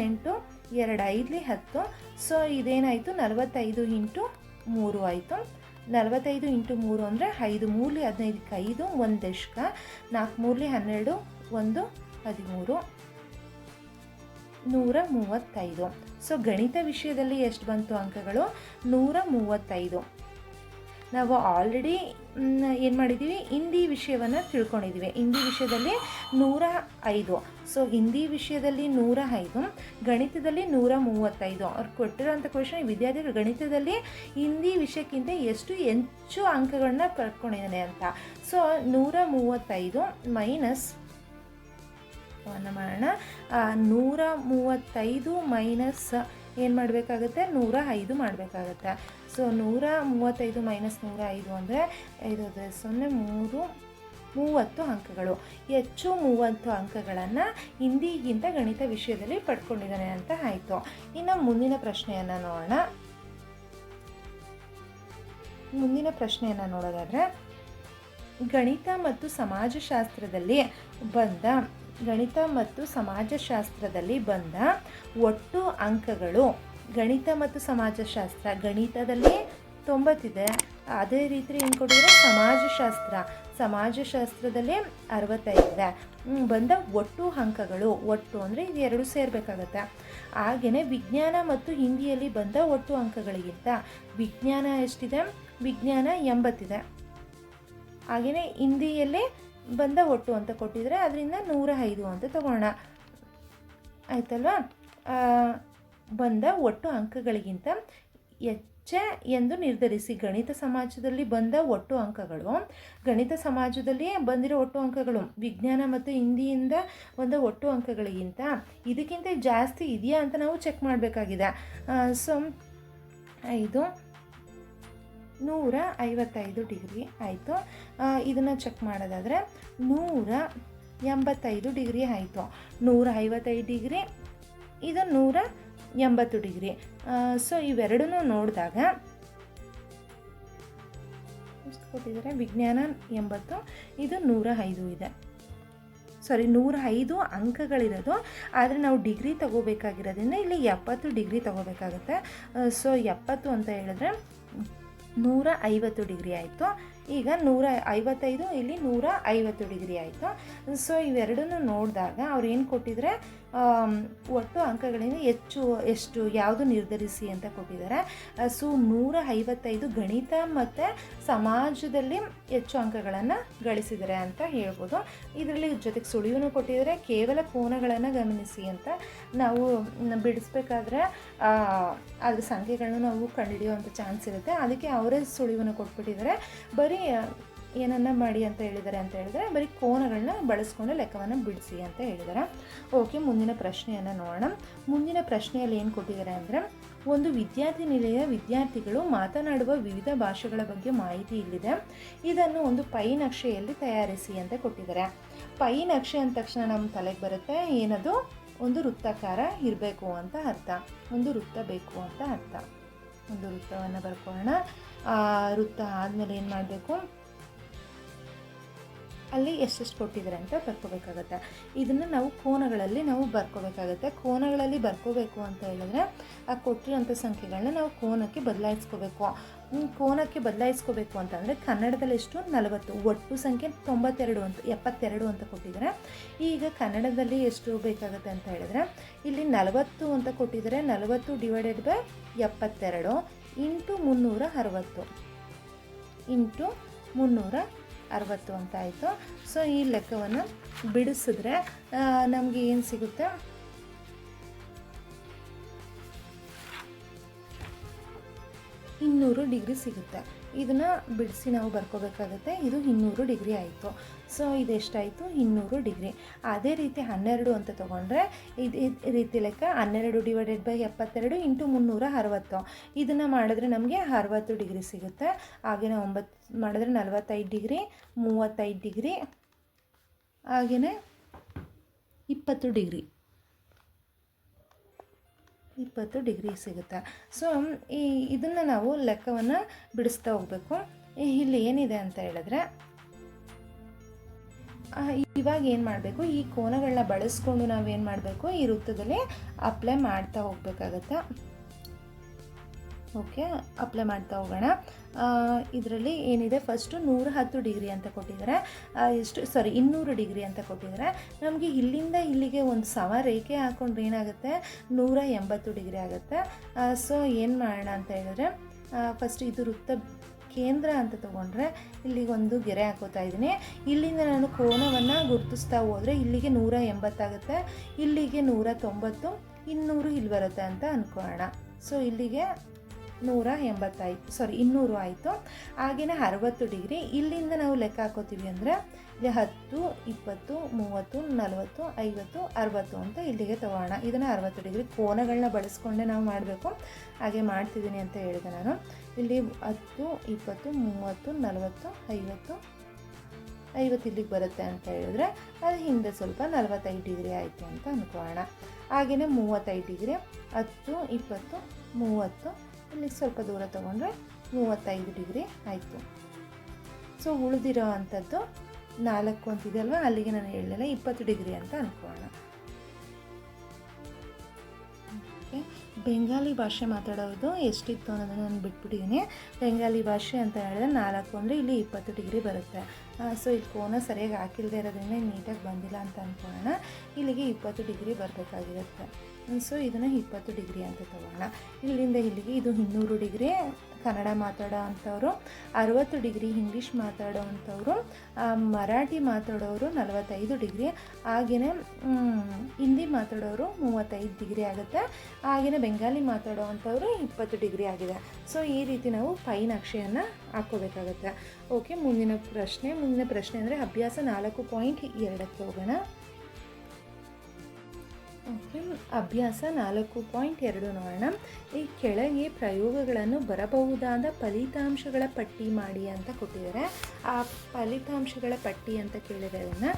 8, 2 5 10. ಸೊ ಇದೇನಾಯಿತು, 45 ಇಂಟು 3 ಆಯಿತು. 45 ಇಂಟು 3 ಅಂದರೆ 5 3 15, 5 1 ದಶಕ, 4 3 12, 1 13, 135. ಸೊ ಗಣಿತ ವಿಷಯದಲ್ಲಿ ಎಷ್ಟು ಬಂತು ಅಂಕಗಳು, 135. ನಾವು ಆಲ್ರೆಡಿ ಏನು ಮಾಡಿದ್ದೀವಿ, ಹಿಂದಿ ವಿಷಯವನ್ನು ತಿಳ್ಕೊಂಡಿದ್ದೀವಿ. ಹಿಂದಿ ವಿಷಯದಲ್ಲಿ 105. ಸೊ ಹಿಂದಿ ವಿಷಯದಲ್ಲಿ 105, ಗಣಿತದಲ್ಲಿ 135. ಅವ್ರು ಕೊಟ್ಟಿರೋಂಥ ಕ್ವೆಶನ್, ವಿದ್ಯಾರ್ಥಿಗಳು ಗಣಿತದಲ್ಲಿ ಹಿಂದಿ ವಿಷಯಕ್ಕಿಂತ ಎಷ್ಟು ಹೆಚ್ಚು ಅಂಕಗಳನ್ನ ಪಡ್ಕೊಂಡಿದ್ದಾನೆ ಅಂತ. ಸೊ 135 ಮೈನಸ್ ಮಾಡೋಣ. 135 ಮೈನಸ್ ಏನು ಮಾಡಬೇಕಾಗುತ್ತೆ, 105 ಮಾಡಬೇಕಾಗತ್ತೆ. ಸೊ 135 ಮೈನಸ್ 105 ಅಂದರೆ 5 0 30 ಅಂಕಗಳು. ಹೆಚ್ಚು 30 ಅಂಕಗಳನ್ನು ಹಿಂದಿಗಿಂತ ಗಣಿತ ವಿಷಯದಲ್ಲಿ ಪಡ್ಕೊಂಡಿದ್ದಾನೆ ಅಂತ ಆಯಿತು. ಇನ್ನು ಮುಂದಿನ ಪ್ರಶ್ನೆಯನ್ನು ನೋಡೋಣ. ಮುಂದಿನ ಪ್ರಶ್ನೆಯನ್ನು ನೋಡೋದಾದರೆ, ಗಣಿತ ಮತ್ತು ಸಮಾಜಶಾಸ್ತ್ರದಲ್ಲಿ ಬಂದ ಒಟ್ಟು ಅಂಕಗಳು. ಗಣಿತ ಮತ್ತು ಸಮಾಜಶಾಸ್ತ್ರ, ಗಣಿತದಲ್ಲಿ 90 ಇದೆ. ಅದೇ ರೀತಿ ಏನು ಕೊಟ್ಟಿದ್ರೆ ಸಮಾಜಶಾಸ್ತ್ರದಲ್ಲಿ 65 ಇದೆ. ಬಂದ ಒಟ್ಟು ಅಂಕಗಳು, ಒಟ್ಟು ಅಂದರೆ ಇದು ಎರಡು ಸೇರಬೇಕಾಗತ್ತೆ. ಹಾಗೆಯೇ ವಿಜ್ಞಾನ ಮತ್ತು ಹಿಂದಿಯಲ್ಲಿ ಬಂದ ಒಟ್ಟು ಅಂಕಗಳಿಗಿಂತ ವಿಜ್ಞಾನ ಎಷ್ಟಿದೆ, ವಿಜ್ಞಾನ 80 ಇದೆ. ಹಾಗೆಯೇ ಹಿಂದಿಯಲ್ಲಿ ಬಂದ ಒಟ್ಟು ಅಂತ ಕೊಟ್ಟಿದ್ರೆ ಅದರಿಂದ 105 ಅಂತ ತಗೋಣ, ಆಯ್ತಲ್ವಾ. ಬಂದ ಒಟ್ಟು ಅಂಕಗಳಿಗಿಂತ ಹೆಚ್ಚೆ ಎಂದು ನಿರ್ಧರಿಸಿ. ಗಣಿತ ಸಮಾಜದಲ್ಲಿ ಬಂದ ಒಟ್ಟು ಅಂಕಗಳು, ಗಣಿತ ಸಮಾಜದಲ್ಲಿ ಬಂದಿರೋ ಒಟ್ಟು ಅಂಕಗಳು ವಿಜ್ಞಾನ ಮತ್ತು ಹಿಂದಿಯಿಂದ ಬಂದ ಒಟ್ಟು ಅಂಕಗಳಿಗಿಂತ ಇದಕ್ಕಿಂತ ಜಾಸ್ತಿ ಇದೆಯಾ ಅಂತ ನಾವು ಚೆಕ್ ಮಾಡಬೇಕಾಗಿದೆ. ಸೊ 155 ಡಿಗ್ರಿ ಆಯಿತು. ಇದನ್ನು ಚೆಕ್ ಮಾಡೋದಾದರೆ 185 ಡಿಗ್ರಿ ಆಯಿತು. 155 ಡಿಗ್ರಿ, ಇದು 180 ಡಿಗ್ರಿ. ಸೊ ಇವೆರಡನ್ನೂ ನೋಡಿದಾಗ ಎಷ್ಟು ಕೊಟ್ಟಿದ್ದಾರೆ, ವಿಜ್ಞಾನ 80, ಇದು 105 ಇದೆ. 105 ಅಂಕಗಳಿರೋದು. ಆದರೆ ನಾವು ಡಿಗ್ರಿ ತಗೋಬೇಕಾಗಿರೋದ್ರಿಂದ ಇಲ್ಲಿ 70 ಡಿಗ್ರಿ ತಗೋಬೇಕಾಗುತ್ತೆ. ಸೊ 70 ಅಂತ ಹೇಳಿದ್ರೆ 150 ಡಿಗ್ರಿ ಆಯಿತು. ಈಗ 155, ಇಲ್ಲಿ 150 ಡಿಗ್ರಿ ಆಯಿತು. ಸೊ ಇವೆರಡನ್ನೂ ನೋಡಿದಾಗ ಅವ್ರು ಏನು ಕೊಟ್ಟಿದ್ದಾರೆ, ಒಟ್ಟು ಅಂಕಗಳಿಂದ ಎಷ್ಟು ಯಾವುದು ನಿರ್ಧರಿಸಿ ಅಂತ ಕೊಟ್ಟಿದ್ದಾರೆ. ಸೊ 155 ಗಣಿತ ಮತ್ತು ಸಮಾಜದಲ್ಲಿ ಹೆಚ್ಚು ಅಂಕಗಳನ್ನು ಗಳಿಸಿದ್ದಾರೆ ಅಂತ ಹೇಳ್ಬೋದು. ಇದರಲ್ಲಿ ಜೊತೆಗೆ ಸುಳಿವನ್ನು ಕೊಟ್ಟಿದ್ದಾರೆ, ಕೇವಲ ಕೋನಗಳನ್ನು ಗಮನಿಸಿ ಅಂತ. ನಾವು ಬಿಡಿಸ್ಬೇಕಾದ್ರೆ ಅದ್ರ ಸಂಖ್ಯೆಗಳನ್ನು ನಾವು ಕಂಡುಹಿಡಿಯುವಂಥ ಚಾನ್ಸ್ ಇರುತ್ತೆ. ಅದಕ್ಕೆ ಅವರೇ ಸುಳಿವನ್ನು ಕೊಟ್ಬಿಟ್ಟಿದ್ದಾರೆ. ಬರೀ ಏನನ್ನ ಮಾಡಿ ಅಂತ ಹೇಳಿದರೆ ಬರೀ ಕೋನಗಳನ್ನ ಬಳಸ್ಕೊಂಡು ಲೆಕ್ಕವನ್ನು ಬಿಡಿಸಿ ಅಂತ ಹೇಳಿದ್ದಾರೆ. ಓಕೆ, ಮುಂದಿನ ಪ್ರಶ್ನೆಯನ್ನು ನೋಡೋಣ. ಮುಂದಿನ ಪ್ರಶ್ನೆಯಲ್ಲಿ ಏನು ಕೊಟ್ಟಿದ್ದಾರೆ ಅಂದರೆ, ಒಂದು ವಿದ್ಯಾರ್ಥಿ ನಿಲಯ ವಿದ್ಯಾರ್ಥಿಗಳು ಮಾತನಾಡುವ ವಿವಿಧ ಭಾಷೆಗಳ ಬಗ್ಗೆ ಮಾಹಿತಿ ಇಲ್ಲಿದೆ. ಇದನ್ನು ಒಂದು ಪೈ ನಕ್ಷೆಯಲ್ಲಿ ತಯಾರಿಸಿ ಅಂತ ಕೊಟ್ಟಿದ್ದಾರೆ. ಪೈ ನಕ್ಷೆ ಅಂದ ತಕ್ಷಣ ನಮ್ಮ ತಲೆಗೆ ಬರುತ್ತೆ ಏನದು, ಒಂದು ವೃತ್ತಾಕಾರ ಇರಬೇಕು ಅಂತ ಅರ್ಥ, ಒಂದು ವೃತ್ತ ಬೇಕು ಅಂತ ಅರ್ಥ. ಒಂದು ವೃತ್ತವನ್ನು ಬರ್ಕೊಳ್ಳೋಣ. ವೃತ್ತ ಆದಮೇಲೆ ಏನು ಮಾಡಬೇಕು, ಅಲ್ಲಿ ಎಷ್ಟೆಷ್ಟು ಕೊಟ್ಟಿದ್ದಾರೆ ಅಂತ ಬರ್ಕೋಬೇಕಾಗತ್ತೆ. ಇದನ್ನು ನಾವು ಕೋನಗಳಲ್ಲಿ ನಾವು ಬರ್ಕೋಬೇಕಾಗತ್ತೆ. ಕೋನಗಳಲ್ಲಿ ಬರ್ಕೋಬೇಕು ಅಂತ ಹೇಳಿದ್ರೆ ಆ ಕೊಟ್ಟಿರೋಂಥ ಸಂಖ್ಯೆಗಳನ್ನ ನಾವು ಕೋನಕ್ಕೆ ಬದಲಾಯಿಸ್ಕೋಬೇಕು. ಕೋನಕ್ಕೆ ಬದಲಾಯಿಸ್ಕೋಬೇಕು ಅಂತಂದರೆ ಕನ್ನಡದಲ್ಲಿ ಎಷ್ಟು 40, ಒಟ್ಟು ಸಂಖ್ಯೆ 92 ಅಂತ 72 ಅಂತ ಕೊಟ್ಟಿದ್ದಾರೆ. ಈಗ ಕನ್ನಡದಲ್ಲಿ ಎಷ್ಟು ಬೇಕಾಗುತ್ತೆ ಅಂತ ಹೇಳಿದ್ರೆ ಇಲ್ಲಿ 40 ಅಂತ ಕೊಟ್ಟಿದ್ದಾರೆ. 40 ಡಿವೈಡೆಡ್ ಬೈ 72 ಇಂಟು 360 ಇಂಟು 360 ಅಂತ ಆಯಿತು. ಸೊ ಈ ಲೆಕ್ಕವನ್ನು ಬಿಡಿಸಿದ್ರೆ ನಮಗೆ ಏನು ಸಿಗುತ್ತೆ, 200 ಡಿಗ್ರಿ ಸಿಗುತ್ತೆ. ಇದನ್ನು ಬಿಡಿಸಿ ನಾವು ಬರ್ಕೋಬೇಕಾಗುತ್ತೆ. ಇದು 200 ಡಿಗ್ರಿ ಆಯಿತು. ಸೊ ಇದೆಷ್ಟಾಯಿತು, 200 ಡಿಗ್ರಿ. ಅದೇ ರೀತಿ 12 ಅಂತ ತೊಗೊಂಡ್ರೆ ಇದೇ ರೀತಿ ಲೆಕ್ಕ 12 ಡಿವೈಡೆಡ್ ಬೈ 72 ಇಂಟು 360. ಇದನ್ನು ಮಾಡಿದ್ರೆ ನಮಗೆ 60 ಡಿಗ್ರಿ ಸಿಗುತ್ತೆ. ಹಾಗೆಯೇ 9 ಮಾಡಿದ್ರೆ 45 ಡಿಗ್ರಿ, 35 ಡಿಗ್ರಿ, ಹಾಗೆಯೇ 20 ಡಿಗ್ರಿ, 20 ಡಿಗ್ರಿ ಸಿಗುತ್ತೆ. ಸೊ ಇದನ್ನು ನಾವು ಲೆಕ್ಕವನ್ನು ಬಿಡಿಸ್ತಾ ಹೋಗಬೇಕು. ಇಲ್ಲಿ ಏನಿದೆ ಅಂತ ಹೇಳಿದ್ರೆ ಇವಾಗ ಏನು ಮಾಡಬೇಕು, ಈ ಕೋನಗಳನ್ನ ಬಳಸ್ಕೊಂಡು ನಾವೇನು ಮಾಡಬೇಕು, ಈ ವೃತ್ತದಲ್ಲಿ ಅಪ್ಲೈ ಮಾಡ್ತಾ ಹೋಗಬೇಕಾಗತ್ತೆ. ಓಕೆ, ಅಪ್ಲೈ ಮಾಡ್ತಾ ಹೋಗೋಣ. ಇದರಲ್ಲಿ ಏನಿದೆ, ಫಸ್ಟು 110 ಡಿಗ್ರಿ ಅಂತ ಕೊಟ್ಟಿದ್ದಾರೆ. 200 ಡಿಗ್ರಿ ಅಂತ ಕೊಟ್ಟಿದ್ದಾರೆ. ನಮಗೆ ಇಲ್ಲಿಂದ ಇಲ್ಲಿಗೆ ಒಂದು ಸಮ ರೇಖೆ ಹಾಕೊಂಡ್ರೆ ಏನಾಗುತ್ತೆ, 180 ಡಿಗ್ರಿ ಆಗುತ್ತೆ. ಸೊ ಏನು ಮಾಡೋಣ ಅಂತ ಹೇಳಿದ್ರೆ ಫಸ್ಟ್ ಇದು ವೃತ್ತ ಕೇಂದ್ರ ಅಂತ ತೊಗೊಂಡ್ರೆ ಇಲ್ಲಿಗೆ ಒಂದು ಗೆರೆ ಹಾಕೋತಾ ಇದ್ದೀನಿ. ಇಲ್ಲಿಂದ ನಾನು ಕೋನವನ್ನು ಗುರುತಿಸ್ತಾ ಹೋದರೆ ಇಲ್ಲಿಗೆ 180 ಆಗುತ್ತೆ, ಇಲ್ಲಿಗೆ 190, 200 ಇಲ್ಲಿ ಬರುತ್ತೆ ಅಂತ ಅಂದ್ಕೊಳ್ಳೋಣ. ಸೊ ಇಲ್ಲಿಗೆ 180 ಆಯಿತು, 200 ಆಯಿತು. ಹಾಗೆಯೇ 60 ಡಿಗ್ರಿ ಇಲ್ಲಿಂದ ನಾವು ಲೆಕ್ಕ ಹಾಕೋತೀವಿ ಅಂದರೆ ಇಲ್ಲಿ 10, 20, 30, 40, 50, 60 ಅಂತ ಇಲ್ಲಿಗೆ ತಗೋಣ. ಇದನ್ನು 60 ಡಿಗ್ರಿ ಕೋನಗಳನ್ನ ಬಳಸ್ಕೊಂಡೆ ನಾವು ಮಾಡಬೇಕು. ಹಾಗೆ ಮಾಡ್ತಿದ್ದೀನಿ ಅಂತ ಹೇಳಿದೆ ನಾನು. ಇಲ್ಲಿ 10, 20, 30, 40, 50, 50 ಇಲ್ಲಿಗೆ ಬರುತ್ತೆ ಅಂತ ಹೇಳಿದ್ರೆ ಅದು ಹಿಂದೆ ಸ್ವಲ್ಪ 45 ಡಿಗ್ರಿ ಆಯಿತು ಅಂತ ಅಂದ್ಕೊಳ್ಳೋಣ. ಹಾಗೆಯೇ 35 ಡಿಗ್ರಿ, 10, 20, 30 ಇಲ್ಲಿಗೆ ಸ್ವಲ್ಪ ದೂರ ತೊಗೊಂಡ್ರೆ 35 ಡಿಗ್ರಿ ಆಯಿತು. ಸೊ ಉಳಿದಿರೋ ಅಂಥದ್ದು 4 ಅಂತಿದೆ ಅಲ್ವಾ, ಅಲ್ಲಿಗೆ ನಾನು ಹೇಳಿಲ್ಲ 20 ಡಿಗ್ರಿ ಅಂತ ಅಂದ್ಕೊಳ್ಳೋಣ. ಓಕೆ, ಬೆಂಗಾಲಿ ಭಾಷೆ ಮಾತಾಡೋದು ಎಷ್ಟಿತ್ತು ಅನ್ನೋದನ್ನು ನಾನು ಬಿಟ್ಬಿಟ್ಟಿದ್ದೀನಿ. ಬೆಂಗಾಲಿ ಭಾಷೆ ಅಂತ ಹೇಳಿದ್ರೆ 4 ಅಂದರೆ ಇಲ್ಲಿ 20 ಡಿಗ್ರಿ ಬರುತ್ತೆ. ಸೊ ಇಲ್ಲಿ ಕೋನ ಸರಿಯಾಗಿ ಹಾಕಿಲ್ಲದೆ ಇರೋದ್ರಿಂದ ನೀಟಾಗಿ ಬಂದಿಲ್ಲ ಅಂತ ಅಂದ್ಕೊಳ್ಳೋಣ. ಇಲ್ಲಿಗೆ 20 ಡಿಗ್ರಿ ಬರಬೇಕಾಗಿರುತ್ತೆ. ಸೊ ಇದನ್ನು 20 ಡಿಗ್ರಿ ಅಂತ ತಗೋಣ. ಇಲ್ಲಿಂದ ಇಲ್ಲಿಗೆ ಇದು 200 ಡಿಗ್ರಿ ಕನ್ನಡ ಮಾತಾಡೋ ಅಂಥವ್ರು, 60 ಡಿಗ್ರಿ ಇಂಗ್ಲೀಷ್ ಮಾತಾಡೋ ಅಂಥವ್ರು, ಮರಾಠಿ ಮಾತಾಡೋರು 45 ಡಿಗ್ರಿ, ಹಾಗೆಯೇ ಹಿಂದಿ ಮಾತಾಡೋರು 35 ಡಿಗ್ರಿ ಆಗುತ್ತೆ. ಹಾಗೆಯೇ ಬೆಂಗಾಲಿ ಮಾತಾಡೋ ಅಂಥವ್ರು 20 ಡಿಗ್ರಿ ಆಗಿದೆ. ಸೊ ಈ ರೀತಿ ನಾವು ಪೈ ನಕ್ಷೆಯನ್ನು ಹಾಕ್ಕೋಬೇಕಾಗತ್ತೆ. ಓಕೆ, ಮುಂದಿನ ಪ್ರಶ್ನೆ ಅಂದರೆ ಅಭ್ಯಾಸ 4.2ಕ್ಕೆ ಹೋಗೋಣ. ಓಕೆ, ಅಭ್ಯಾಸ 4.2 ನೋಡೋಣ. ಈ ಕೆಳಗೆ ಪ್ರಯೋಗಗಳನ್ನು ಬರಬಹುದಾದ ಫಲಿತಾಂಶಗಳ ಪಟ್ಟಿ ಮಾಡಿ ಅಂತ ಕೊಟ್ಟಿದ್ದಾರೆ. ಆ ಫಲಿತಾಂಶಗಳ ಪಟ್ಟಿ ಅಂತ ಕೇಳಿರೋದನ್ನು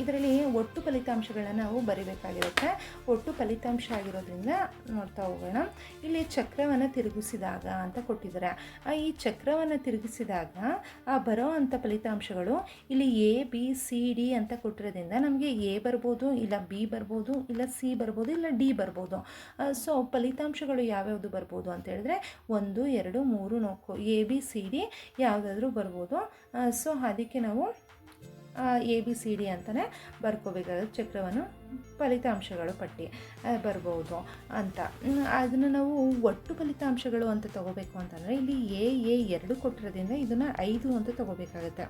ಇದರಲ್ಲಿ ಒಟ್ಟು ಫಲಿತಾಂಶಗಳನ್ನ ನಾವು ಬರಿಬೇಕಾಗಿರುತ್ತೆ. ಒಟ್ಟು ಫಲಿತಾಂಶ ಆಗಿರೋದ್ರಿಂದ ನೋಡ್ತಾ ಹೋಗೋಣ. ಇಲ್ಲಿ ಚಕ್ರವನ್ನು ತಿರುಗಿಸಿದಾಗ ಅಂತ ಕೊಟ್ಟಿದ್ದಾರೆ. ಈ ಚಕ್ರವನ್ನು ತಿರುಗಿಸಿದಾಗ ಬರೋ ಅಂಥ ಫಲಿತಾಂಶಗಳು ಇಲ್ಲಿ A, B, C, D ಅಂತ ಕೊಟ್ಟಿರೋದ್ರಿಂದ ನಮಗೆ A ಬರ್ಬೋದು, ಇಲ್ಲ B ಬರ್ಬೋದು, ಇಲ್ಲ C ಬರ್ಬೋದು, ಇಲ್ಲ D ಬರ್ಬೋದು. ಸೊ ಫಲಿತಾಂಶಗಳು ಯಾವ್ಯಾವುದು ಬರ್ಬೋದು ಅಂತ ಹೇಳಿದ್ರೆ 1, 2, 3, 4 A, B, C, D ಯಾವುದಾದ್ರೂ ಬರ್ಬೋದು. ಸೊ ಅದಕ್ಕೆ ನಾವು A, B, C, D ಅಂತಲೇ ಬರ್ಕೋಬೇಕಾಗುತ್ತೆ. ಚಕ್ರವನ್ನು ಫಲಿತಾಂಶಗಳು ಪಟ್ಟಿ ಬರ್ಬೋದು ಅಂತ. ಅದನ್ನು ನಾವು ಒಟ್ಟು ಫಲಿತಾಂಶಗಳು ಅಂತ ತಗೋಬೇಕು ಅಂತಂದರೆ ಇಲ್ಲಿ A 2 ಕೊಟ್ಟಿರೋದ್ರಿಂದ ಇದನ್ನು 5 ಅಂತ ತಗೋಬೇಕಾಗತ್ತೆ.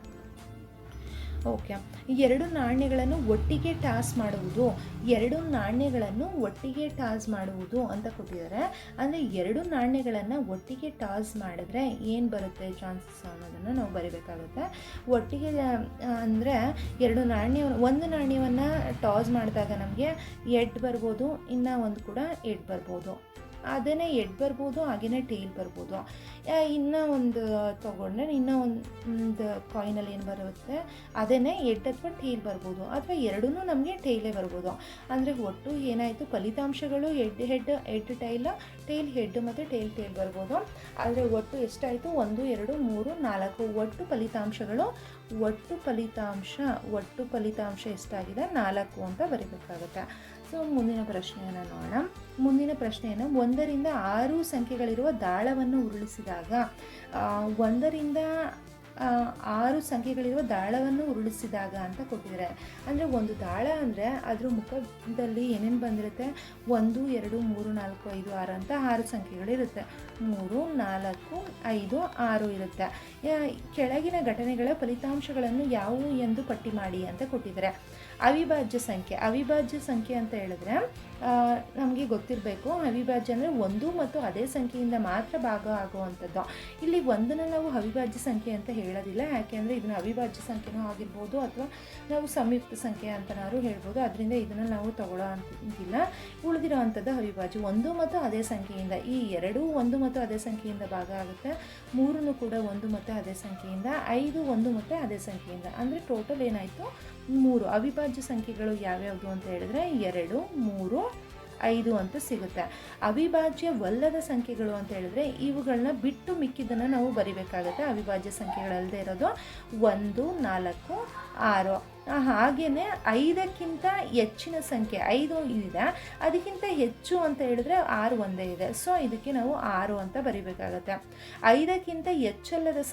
ಓಕೆ, 2 ನಾಣ್ಯಗಳನ್ನು ಒಟ್ಟಿಗೆ ಟಾಸ್ ಮಾಡುವುದು, 2 ನಾಣ್ಯಗಳನ್ನು ಒಟ್ಟಿಗೆ ಟಾಸ್ ಮಾಡುವುದು ಅಂತ ಕೊಟ್ಟಿದ್ದಾರೆ. ಅಂದರೆ 2 ನಾಣ್ಯಗಳನ್ನು ಒಟ್ಟಿಗೆ ಟಾಸ್ ಮಾಡಿದ್ರೆ ಏನು ಬರುತ್ತೆ ಚಾನ್ಸಸ್ ಅನ್ನೋದನ್ನು ನಾವು ಬರಿಬೇಕಾಗುತ್ತೆ. ಒಟ್ಟಿಗೆ ಅಂದರೆ ಒಂದು ನಾಣ್ಯವನ್ನು ಟಾಸ್ ಮಾಡಿದಾಗ ನಮಗೆ ಎಡ್ ಬರ್ಬೋದು, ಇನ್ನೂ ಒಂದು ಕೂಡ ಎಡ್ ಬರ್ಬೋದು. ಅದೇ ಎಡ್ ಬರ್ಬೋದು, ಹಾಗೆಯೇ ಟೇಲ್ ಬರ್ಬೋದು. ಇನ್ನೂ ಒಂದು ತೊಗೊಂಡ್ರೆ ಇನ್ನೂ ಒಂದು ಕಾಯಿನಲ್ಲಿ ಏನು ಬರುತ್ತೆ ಅದೇ ಎಡ್ ಅಥವಾ ಟೇಲ್ ಬರ್ಬೋದು, ಅಥವಾ ಎರಡೂ ನಮಗೆ ಟೇಲೇ ಬರ್ಬೋದು. ಅಂದರೆ ಒಟ್ಟು ಏನಾಯಿತು ಫಲಿತಾಂಶಗಳು ಎಡ್ ಟೈಲ್, ಟೇಲ್ ಹೆಡ್ ಮತ್ತು ಟೇಲ್ ಬರ್ಬೋದು. ಆದರೆ ಒಟ್ಟು ಎಷ್ಟಾಯಿತು 1, 2, 3, 4 ಒಟ್ಟು ಫಲಿತಾಂಶಗಳು. ಒಟ್ಟು ಫಲಿತಾಂಶ ಎಷ್ಟಾಗಿದೆ 4 ಅಂತ ಬರೀಬೇಕಾಗುತ್ತೆ. ಸೊ ಮುಂದಿನ ಪ್ರಶ್ನೆಯನ್ನು ನೋಡೋಣ. ಮುಂದಿನ ಪ್ರಶ್ನೆಯನ್ನು 1ರಿಂದ 6 ಸಂಖ್ಯೆಗಳಿರುವ ದಾಳವನ್ನು ಉರುಳಿಸಿದಾಗ 1ರಿಂದ 6 ಸಂಖ್ಯೆಗಳಿರುವ ದಾಳವನ್ನು ಉರುಳಿಸಿದಾಗ ಅಂತ ಕೊಟ್ಟಿದ್ದಾರೆ. ಅಂದರೆ ಒಂದು ದಾಳ ಅಂದರೆ ಅದ್ರ ಮುಖದಲ್ಲಿ ಏನೇನು ಬಂದಿರುತ್ತೆ, 1 2 3 4 5 6 ಅಂತ 6 ಸಂಖ್ಯೆಗಳಿರುತ್ತೆ. 3 4 5 6 ಇರುತ್ತೆ. ಕೆಳಗಿನ ಘಟನೆಗಳ ಫಲಿತಾಂಶಗಳನ್ನು ಯಾವುವು ಎಂದು ಪಟ್ಟಿ ಮಾಡಿ ಅಂತ ಕೊಟ್ಟಿದ್ದಾರೆ. ಅವಿಭಾಜ್ಯ ಸಂಖ್ಯೆ ಅಂತ ಹೇಳಿದ್ರೆ ನಮಗೆ ಗೊತ್ತಿರಬೇಕು, ಅವಿಭಾಜ್ಯ ಅಂದರೆ ಒಂದು ಮತ್ತು ಅದೇ ಸಂಖ್ಯೆಯಿಂದ ಮಾತ್ರ ಭಾಗ ಆಗುವಂಥದ್ದು. ಇಲ್ಲಿ ಒಂದನ್ನು ನಾವು ಅವಿಭಾಜ್ಯ ಸಂಖ್ಯೆ ಅಂತ ಹೇಳೋದಿಲ್ಲ, ಯಾಕೆಂದರೆ ಇದನ್ನು ಅವಿಭಾಜ್ಯ ಸಂಖ್ಯೆನೂ ಆಗಿರ್ಬೋದು ಅಥವಾ ನಾವು ಸಂಯುಕ್ತ ಸಂಖ್ಯೆ ಅಂತನಾದ್ರು ಹೇಳ್ಬೋದು. ಅದರಿಂದ ಇದನ್ನು ನಾವು ತಗೊಳ್ಳೋ ಅಂತಿಲ್ಲ. ಉಳಿದಿರೋ ಅಂಥದ್ದು ಅವಿಭಾಜ್ಯ, ಒಂದು ಮತ್ತು ಅದೇ ಸಂಖ್ಯೆಯಿಂದ. ಈ 2 ಒಂದು ಮತ್ತು ಅದೇ ಸಂಖ್ಯೆಯಿಂದ ಭಾಗ ಆಗುತ್ತೆ, 3 ಕೂಡ ಒಂದು ಮತ್ತು ಅದೇ ಸಂಖ್ಯೆಯಿಂದ, 5 ಒಂದು ಮತ್ತು ಅದೇ ಸಂಖ್ಯೆಯಿಂದ. ಅಂದರೆ ಟೋಟಲ್ ಏನಾಯಿತು 3. ಅವಿಭಾಜ್ಯ ಸಂಖ್ಯೆಗಳು ಯಾವ್ಯಾವುದು ಅಂತ ಹೇಳಿದ್ರೆ 2 3 5 ಅಂತ ಸಿಗುತ್ತೆ. ಅವಿಭಾಜ್ಯವಲ್ಲದ ಸಂಖ್ಯೆಗಳು ಅಂತ ಹೇಳಿದ್ರೆ ಇವುಗಳನ್ನ ಬಿಟ್ಟು ಮಿಕ್ಕಿದ್ದನ್ನು ನಾವು ಬರಿಬೇಕಾಗುತ್ತೆ. ಅವಿಭಾಜ್ಯ ಸಂಖ್ಯೆಗಳಲ್ಲದೆ ಇರೋದು 1 4 6. ಹಾಗೆಯೇ 5ಕ್ಕಿಂತ ಹೆಚ್ಚಿನ ಸಂಖ್ಯೆ 5 ಇದೆ, ಅದಕ್ಕಿಂತ ಹೆಚ್ಚು ಅಂತ ಹೇಳಿದ್ರೆ 6 ಒಂದೇ ಇದೆ. ಸೊ ಇದಕ್ಕೆ ನಾವು 6 ಅಂತ ಬರಿಬೇಕಾಗತ್ತೆ. 5ಕ್ಕಿಂತ ಹೆಚ್ಚಲ್ಲದ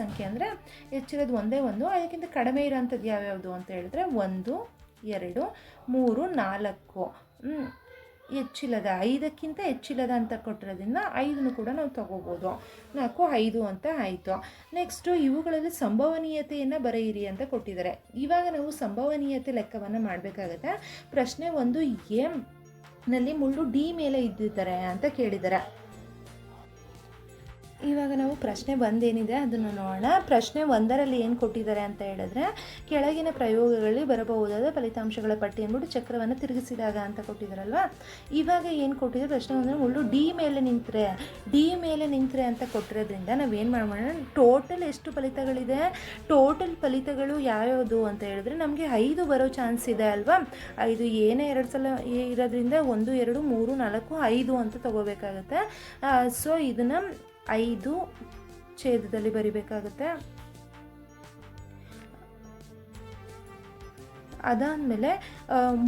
ಸಂಖ್ಯೆ ಅಂದರೆ ಹೆಚ್ಚಿರೋದು ಒಂದೇ ಒಂದು, ಅದಕ್ಕಿಂತ ಕಡಿಮೆ ಇರೋಂಥದ್ದು ಯಾವ್ಯಾವುದು ಅಂತ ಹೇಳಿದ್ರೆ 1 2 3 4. ಹೆಚ್ಚಿಲ್ಲದ 5ಕ್ಕಿಂತ ಹೆಚ್ಚಿಲ್ಲದ ಅಂತ ಕೊಟ್ಟಿರೋದ್ರಿಂದ 5 ಕೂಡ ನಾವು ತಗೋಬೋದು. 4 5 ಅಂತ ಆಯಿತು. ನೆಕ್ಸ್ಟು ಇವುಗಳಲ್ಲಿ ಸಂಭವನೀಯತೆಯನ್ನು ಬರೆಯಿರಿ ಅಂತ ಕೊಟ್ಟಿದ್ದಾರೆ. ಇವಾಗ ನಾವು ಸಂಭವನೀಯತೆ ಲೆಕ್ಕವನ್ನು ಮಾಡಬೇಕಾಗತ್ತೆ. ಪ್ರಶ್ನೆ 1 ಎ ನಲ್ಲಿ ಮುಳ್ಳು ಡಿ ಮೇಲೆ ಇದ್ದಿದ್ದಾರೆ ಅಂತ ಕೇಳಿದ್ದಾರೆ. ಇವಾಗ ನಾವು ಪ್ರಶ್ನೆ 1 ಏನಿದೆ ಅದನ್ನು ನೋಡೋಣ. ಪ್ರಶ್ನೆ 1ರಲ್ಲಿ ಏನು ಕೊಟ್ಟಿದ್ದಾರೆ ಅಂತ ಹೇಳಿದ್ರೆ, ಕೆಳಗಿನ ಪ್ರಯೋಗಗಳಲ್ಲಿ ಬರಬಹುದಾದ ಫಲಿತಾಂಶಗಳ ಪಟ್ಟಿ ಅಂದ್ಬಿಟ್ಟು ಚಕ್ರವನ್ನು ತಿರುಗಿಸಿದಾಗ ಅಂತ ಕೊಟ್ಟಿದ್ದಾರಲ್ವ. ಇವಾಗ ಏನು ಕೊಟ್ಟಿದ್ದಾರೆ, ಪ್ರಶ್ನೆ 1 ಮುಳ್ಳು ಡಿ ಮೇಲೆ ನಿಂತರೆ ಅಂತ ಕೊಟ್ಟಿರೋದ್ರಿಂದ ನಾವೇನು ಮಾಡೋಣ, ಟೋಟಲ್ ಎಷ್ಟು ಫಲಿತಗಳಿದೆ, ಟೋಟಲ್ ಫಲಿತಗಳು ಯಾವ್ಯಾವುದು ಅಂತ ಹೇಳಿದ್ರೆ ನಮಗೆ 5 ಬರೋ ಚಾನ್ಸ್ ಇದೆ ಅಲ್ವಾ. 5 ಏನೇ 2 ಸಲ ಇರೋದ್ರಿಂದ 1 2 3 4 5 ಅಂತ ತಗೋಬೇಕಾಗತ್ತೆ. ಸೊ ಇದನ್ನು 5 ಛೇದದಲ್ಲಿ ಬರಿಬೇಕಾಗುತ್ತೆ. ಅದಾದಮೇಲೆ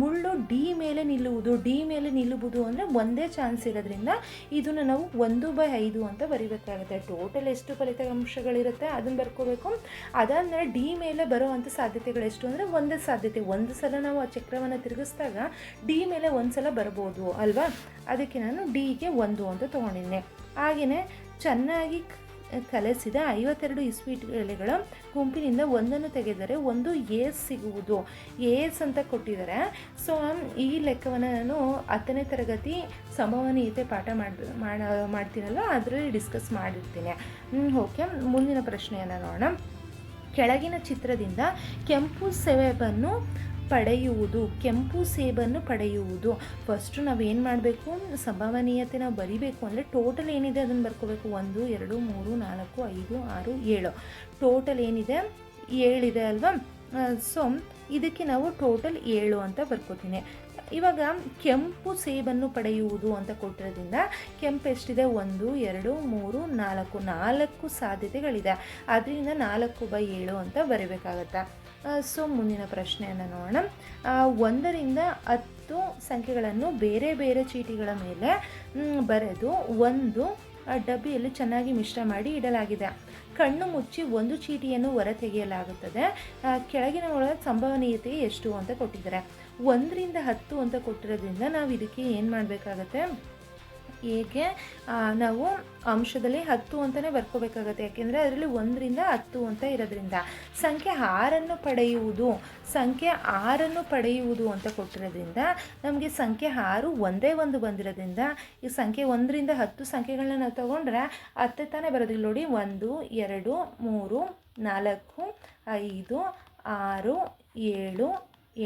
ಮುಳ್ಳು ಡಿ ಮೇಲೆ ನಿಲ್ಲುವುದು ಅಂದರೆ ಒಂದೇ ಚಾನ್ಸ್ ಇರೋದ್ರಿಂದ ಇದನ್ನು ನಾವು 1/5 ಅಂತ ಬರಿಬೇಕಾಗುತ್ತೆ. ಟೋಟಲ್ ಎಷ್ಟು ಫಲಿತಾಂಶಗಳಿರುತ್ತೆ ಅದನ್ನು ಬರ್ಕೋಬೇಕು. ಅದಾದಮೇಲೆ ಡಿ ಮೇಲೆ ಬರೋ ಅಂಥ ಸಾಧ್ಯತೆಗಳೆಷ್ಟು ಅಂದರೆ ಒಂದೇ ಸಾಧ್ಯತೆ, ಒಂದು ಸಲ ನಾವು ಆ ಚಕ್ರವನ್ನು ತಿರುಗಿಸಿದಾಗ ಡಿ ಮೇಲೆ ಒಂದು ಸಲ ಬರ್ಬೋದು ಅಲ್ವಾ. ಅದಕ್ಕೆ ನಾನು ಡಿಗೆ 1 ಅಂತ ತೊಗೊಂಡಿದ್ದೆ. ಹಾಗೆಯೇ ಚೆನ್ನಾಗಿ ಕಲಸಿದ 52 ಇಸ್ಪೀಟ್ ಎಲೆಗಳ ಗುಂಪಿನಿಂದ ಒಂದನ್ನು ತೆಗೆದರೆ ಒಂದು ಏಸ್ ಸಿಗುವುದು, ಏಸ್ ಅಂತ ಕೊಟ್ಟಿದ್ದಾರೆ. ಸೊ ಈ ಲೆಕ್ಕವನ್ನು ನಾನು 10ನೇ ತರಗತಿ ಸಂಭವನೀಯತೆ ಪಾಠ ಮಾಡ್ತೀನಲ್ಲ ಅದರಲ್ಲಿ ಡಿಸ್ಕಸ್ ಮಾಡಿರ್ತೀನಿ. ಓಕೆ, ಮುಂದಿನ ಪ್ರಶ್ನೆಯನ್ನು ನೋಡೋಣ. ಕೆಳಗಿನ ಚಿತ್ರದಿಂದ ಕೆಂಪು ಸೇಬನ್ನು ಪಡೆಯುವುದು. ಫಸ್ಟು ನಾವೇನು ಮಾಡಬೇಕು, ಸಂಭವನೀಯತೆ ನಾವು ಬರಿಬೇಕು ಅಂದರೆ ಟೋಟಲ್ ಏನಿದೆ ಅದನ್ನು ಬರ್ಕೋಬೇಕು. 1 2 3 4 5 6 7 ಟೋಟಲ್ ಏನಿದೆ 7 ಇದೆ ಅಲ್ವಾ. ಸೊ ಇದಕ್ಕೆ ನಾವು ಟೋಟಲ್ 7 ಅಂತ ಬರ್ಕೋತೀನಿ. ಇವಾಗ ಕೆಂಪು ಸೇಬನ್ನು ಪಡೆಯುವುದು ಅಂತ ಕೊಟ್ಟಿರೋದ್ರಿಂದ ಕೆಂಪು ಎಷ್ಟಿದೆ 1 2 3 4 4 ಸಾಧ್ಯತೆಗಳಿದೆ. ಅದರಿಂದ 4/7 ಅಂತ ಬರೀಬೇಕಾಗತ್ತೆ. ಸೊ ಮುಂದಿನ ಪ್ರಶ್ನೆಯನ್ನು ನೋಡೋಣ. 1ರಿಂದ 10 ಸಂಖ್ಯೆಗಳನ್ನು ಬೇರೆ ಬೇರೆ ಚೀಟಿಗಳ ಮೇಲೆ ಬರೆದು ಒಂದು ಡಬ್ಬಿಯಲ್ಲಿ ಚೆನ್ನಾಗಿ ಮಿಶ್ರ ಮಾಡಿ ಇಡಲಾಗಿದೆ. ಕಣ್ಣು ಮುಚ್ಚಿ ಒಂದು ಚೀಟಿಯನ್ನು ಹೊರತೆಗೆಯಲಾಗುತ್ತದೆ. ಕೆಳಗಿನ ಸಂಭವನೀಯತೆ ಎಷ್ಟು ಅಂತ ಕೊಟ್ಟಿದ್ದಾರೆ. 1ರಿಂದ 10 ಅಂತ ಕೊಟ್ಟಿರೋದ್ರಿಂದ ನಾವು ಇದಕ್ಕೆ ಏನು ಮಾಡಬೇಕಾಗತ್ತೆ, ಏಕೆ ನಾವು ಅಂಶದಲ್ಲಿ 10 ಅಂತಲೇ ಬರ್ಕೋಬೇಕಾಗತ್ತೆ. ಯಾಕೆಂದರೆ ಅದರಲ್ಲಿ 1ರಿಂದ 10 ಅಂತ ಇರೋದ್ರಿಂದ. ಸಂಖ್ಯೆ 6 ಪಡೆಯುವುದು ಅಂತ ಕೊಟ್ಟಿರೋದ್ರಿಂದ ನಮಗೆ ಸಂಖ್ಯೆ 6 ಒಂದೇ ಒಂದು ಬಂದಿರೋದ್ರಿಂದ ಈ ಸಂಖ್ಯೆ 1ರಿಂದ 10 ಸಂಖ್ಯೆಗಳನ್ನ ನಾವು ತೊಗೊಂಡ್ರೆ 10 ತಾನೇ ಬರೋದಿಲ್ಲ ನೋಡಿ. 1 2 3 4 5 6 7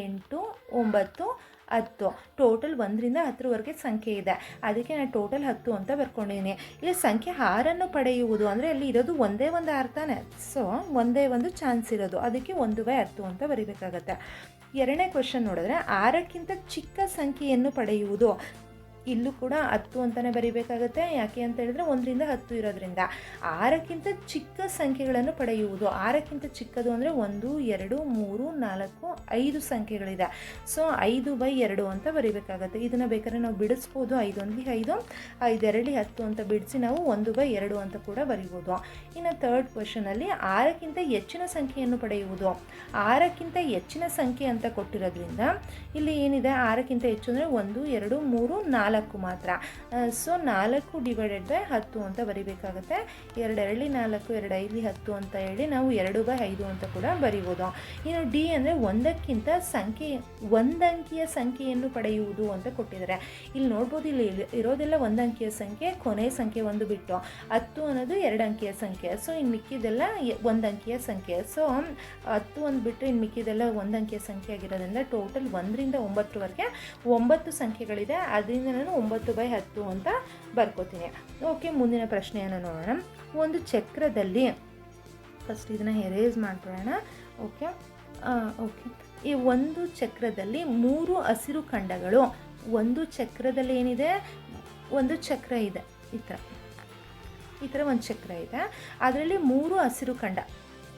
8 9 10 ಟೋಟಲ್ 1ರಿಂದ 10ರವರೆಗೆ ಸಂಖ್ಯೆ ಇದೆ. ಅದಕ್ಕೆ ನಾನು ಟೋಟಲ್ 10 ಅಂತ ಬರ್ಕೊಂಡಿದ್ದೀನಿ. ಇಲ್ಲಿ ಸಂಖ್ಯೆ 6 ಪಡೆಯುವುದು ಅಂದರೆ ಅಲ್ಲಿ ಇರೋದು ಒಂದೇ ಒಂದು ಅರ್ಥನೇ. ಸೊ ಒಂದೇ ಒಂದು ಚಾನ್ಸ್ ಇರೋದು, ಅದಕ್ಕೆ 1/10 ಅಂತ ಬರೀಬೇಕಾಗತ್ತೆ. 2ನೇ ಕ್ವೆಶ್ಚನ್ ನೋಡಿದ್ರೆ 6ಕ್ಕಿಂತ ಚಿಕ್ಕ ಸಂಖ್ಯೆಯನ್ನು ಪಡೆಯುವುದು. ಇಲ್ಲೂ ಕೂಡ 10 ಅಂತಲೇ ಬರೀಬೇಕಾಗುತ್ತೆ. ಯಾಕೆ ಅಂತ ಹೇಳಿದ್ರೆ 1ರಿಂದ 10 ಇರೋದ್ರಿಂದ. 6ಕ್ಕಿಂತ ಚಿಕ್ಕ ಸಂಖ್ಯೆಗಳನ್ನು ಪಡೆಯುವುದು. 6ಕ್ಕಿಂತ ಚಿಕ್ಕದು ಅಂದರೆ 1, 2, 3, 4, 5 ಸಂಖ್ಯೆಗಳಿದೆ. ಸೊ 5/2 ಅಂತ ಬರೀಬೇಕಾಗುತ್ತೆ. ಇದನ್ನು ಬೇಕಾದ್ರೆ ನಾವು ಬಿಡಿಸ್ಬೋದು. 5 1 5, 5 2 10 ಅಂತ ಬಿಡಿಸಿ ನಾವು 1/2 ಅಂತ ಕೂಡ ಬರೀಬೋದು. ಇನ್ನು ಥರ್ಡ್ ಕ್ವೆಶನಲ್ಲಿ 6ಕ್ಕಿಂತ ಹೆಚ್ಚಿನ ಸಂಖ್ಯೆಯನ್ನು ಪಡೆಯುವುದು. 6ಕ್ಕಿಂತ ಹೆಚ್ಚಿನ ಸಂಖ್ಯೆ ಅಂತ ಕೊಟ್ಟಿರೋದ್ರಿಂದ ಇಲ್ಲಿ ಏನಿದೆ 6ಕ್ಕಿಂತ ಹೆಚ್ಚು ಅಂದರೆ 1 2 3 4 ಮಾತ್ರ. ಸೊ 4/10 ಅಂತ ಬರೀಬೇಕಾಗುತ್ತೆ. 2 2 4 2 5 10 ಅಂತ ಹೇಳಿ ನಾವು 2/5 ಅಂತ ಕೂಡ ಬರೀಬೋದು. ಇನ್ನು ಡಿ ಅಂದರೆ ಒಂದಂಕಿಯ ಸಂಖ್ಯೆಯನ್ನು ಪಡೆಯುವುದು ಅಂತ ಕೊಟ್ಟಿದ್ದಾರೆ. ಇಲ್ಲಿ ನೋಡ್ಬೋದು, ಇಲ್ಲಿ ಇರೋದೆಲ್ಲ ಒಂದಂಕಿಯ ಸಂಖ್ಯೆ, ಕೊನೆ ಸಂಖ್ಯೆ ಒಂದು ಬಿಟ್ಟು 10 ಅನ್ನೋದು 2 ಅಂಕಿಯ ಸಂಖ್ಯೆ. ಸೊ ಇನ್ನು ಮಿಕ್ಕಿದೆಲ್ಲ ಒಂದಂಕಿಯ ಸಂಖ್ಯೆ. ಸೊ 10 ಒಂದು ಬಿಟ್ಟು ಇನ್ನು ಮಿಕ್ಕಿದೆಲ್ಲ ಒಂದಂಕಿಯ ಸಂಖ್ಯೆ ಆಗಿರೋದ್ರಿಂದ ಟೋಟಲ್ 1ರಿಂದ 9ವರೆಗೆ 9 ಸಂಖ್ಯೆಗಳಿದೆ. ಅದರಿಂದ ನಾನು 9/10 ಅಂತ ಬರ್ಕೋತೀನಿ. ಓಕೆ, ಮುಂದಿನ ಪ್ರಶ್ನೆಯನ್ನು ನೋಡೋಣ. ಒಂದು ಚಕ್ರದಲ್ಲಿ ಫಸ್ಟ್ ಇದನ್ನು ಎರೇಸ್ ಮಾಡ್ಕೊಳ್ಳೋಣ. ಓಕೆ, ಈ ಒಂದು ಚಕ್ರದಲ್ಲಿ 3 ಹಸಿರು ಖಂಡಗಳು. ಒಂದು ಚಕ್ರದಲ್ಲಿ ಏನಿದೆ, ಒಂದು ಚಕ್ರ ಇದೆ, ಈ ಥರ ಒಂದು ಚಕ್ರ ಇದೆ. ಅದರಲ್ಲಿ 3 ಹಸಿರು ಖಂಡ.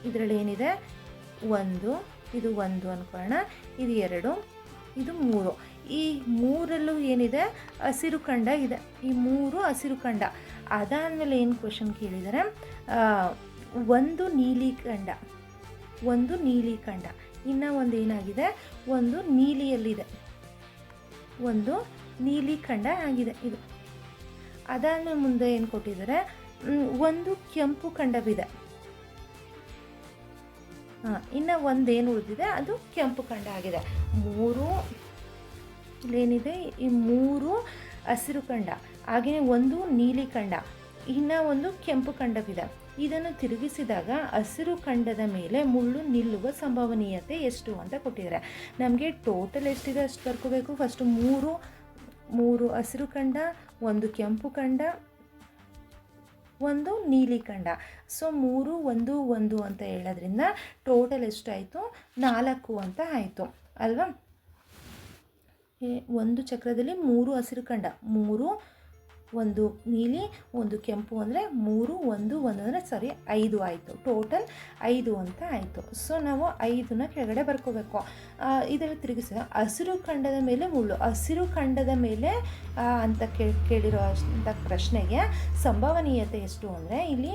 ಇದರಲ್ಲಿ ಏನಿದೆ, ಇದು 1 ಅಂದ್ಕೊಳ್ಳೋಣ, ಇದು 2, ಇದು 3. ಈ 3ರಲ್ಲೂ ಏನಿದೆ, ಹಸಿರು ಖಂಡ ಇದೆ. ಈ 3 ಹಸಿರು ಖಂಡ. ಅದಾದಮೇಲೆ ಏನು ಕ್ವೆಶನ್ ಕೇಳಿದ್ದಾರೆ, ಒಂದು ನೀಲಿ ಖಂಡ, ಇನ್ನು ಒಂದು ಏನಾಗಿದೆ, ಒಂದು ನೀಲಿಯಲ್ಲಿದೆ, ಒಂದು ನೀಲಿ ಖಂಡ ಆಗಿದೆ ಇದು. ಅದಾದಮೇಲೆ ಮುಂದೆ ಏನು ಕೊಟ್ಟಿದ್ದಾರೆ, ಒಂದು ಕೆಂಪು ಖಂಡವಿದೆ. ಇನ್ನು ಒಂದೇನು ಉಳಿದಿದೆ, ಅದು ಕೆಂಪು ಖಂಡ ಆಗಿದೆ. 3 ಇಲ್ಲೇನಿದೆ, ಈ 3 ಹಸಿರು ಖಂಡ, ಹಾಗೆಯೇ ಒಂದು ನೀಲಿ ಖಂಡ, ಇನ್ನು ಒಂದು ಕೆಂಪು ಖಂಡವಿದೆ. ಇದನ್ನು ತಿರುಗಿಸಿದಾಗ ಹಸಿರು ಖಂಡದ ಮೇಲೆ ಮುಳ್ಳು ನಿಲ್ಲುವ ಸಂಭವನೀಯತೆ ಎಷ್ಟು ಅಂತ ಕೊಟ್ಟಿದ್ದಾರೆ. ನಮಗೆ ಟೋಟಲ್ ಎಷ್ಟಿದೆ ಅಷ್ಟು ಬರ್ಕೋಬೇಕು. ಫಸ್ಟು 3 ಹಸಿರು ಖಂಡ, ಒಂದು ಕೆಂಪು ಖಂಡ, ಒಂದು ನೀಲಿ ಖಂಡ. ಸೊ 3 1 1 ಅಂತ ಹೇಳೋದ್ರಿಂದ ಟೋಟಲ್ ಎಷ್ಟಾಯಿತು, 4 ಅಂತ ಆಯಿತು ಅಲ್ವಾ. ಒಂದು ಚಕ್ರದಲ್ಲಿ 3 ಹಸಿರು ಖಂಡ, 3 ಒಂದು ನೀಲಿ ಒಂದು ಕೆಂಪು ಅಂದರೆ 3 1 1 ಅಂದರೆ 5 ಆಯಿತು. ಟೋಟಲ್ 5 ಅಂತ ಆಯಿತು. ಸೊ ನಾವು 5ನ ಕೆಳಗಡೆ ಬರ್ಕೋಬೇಕು. ಇದರಲ್ಲಿ ತಿರುಗಿಸಿ ಹಸಿರು ಖಂಡದ ಮೇಲೆ ಮುಳ್ಳು, ಹಸಿರು ಖಂಡದ ಮೇಲೆ ಅಂತ ಕೇಳಿರೋ ಅಂಥ ಪ್ರಶ್ನೆಗೆ ಸಂಭವನೀಯತೆ ಎಷ್ಟು ಅಂದರೆ ಇಲ್ಲಿ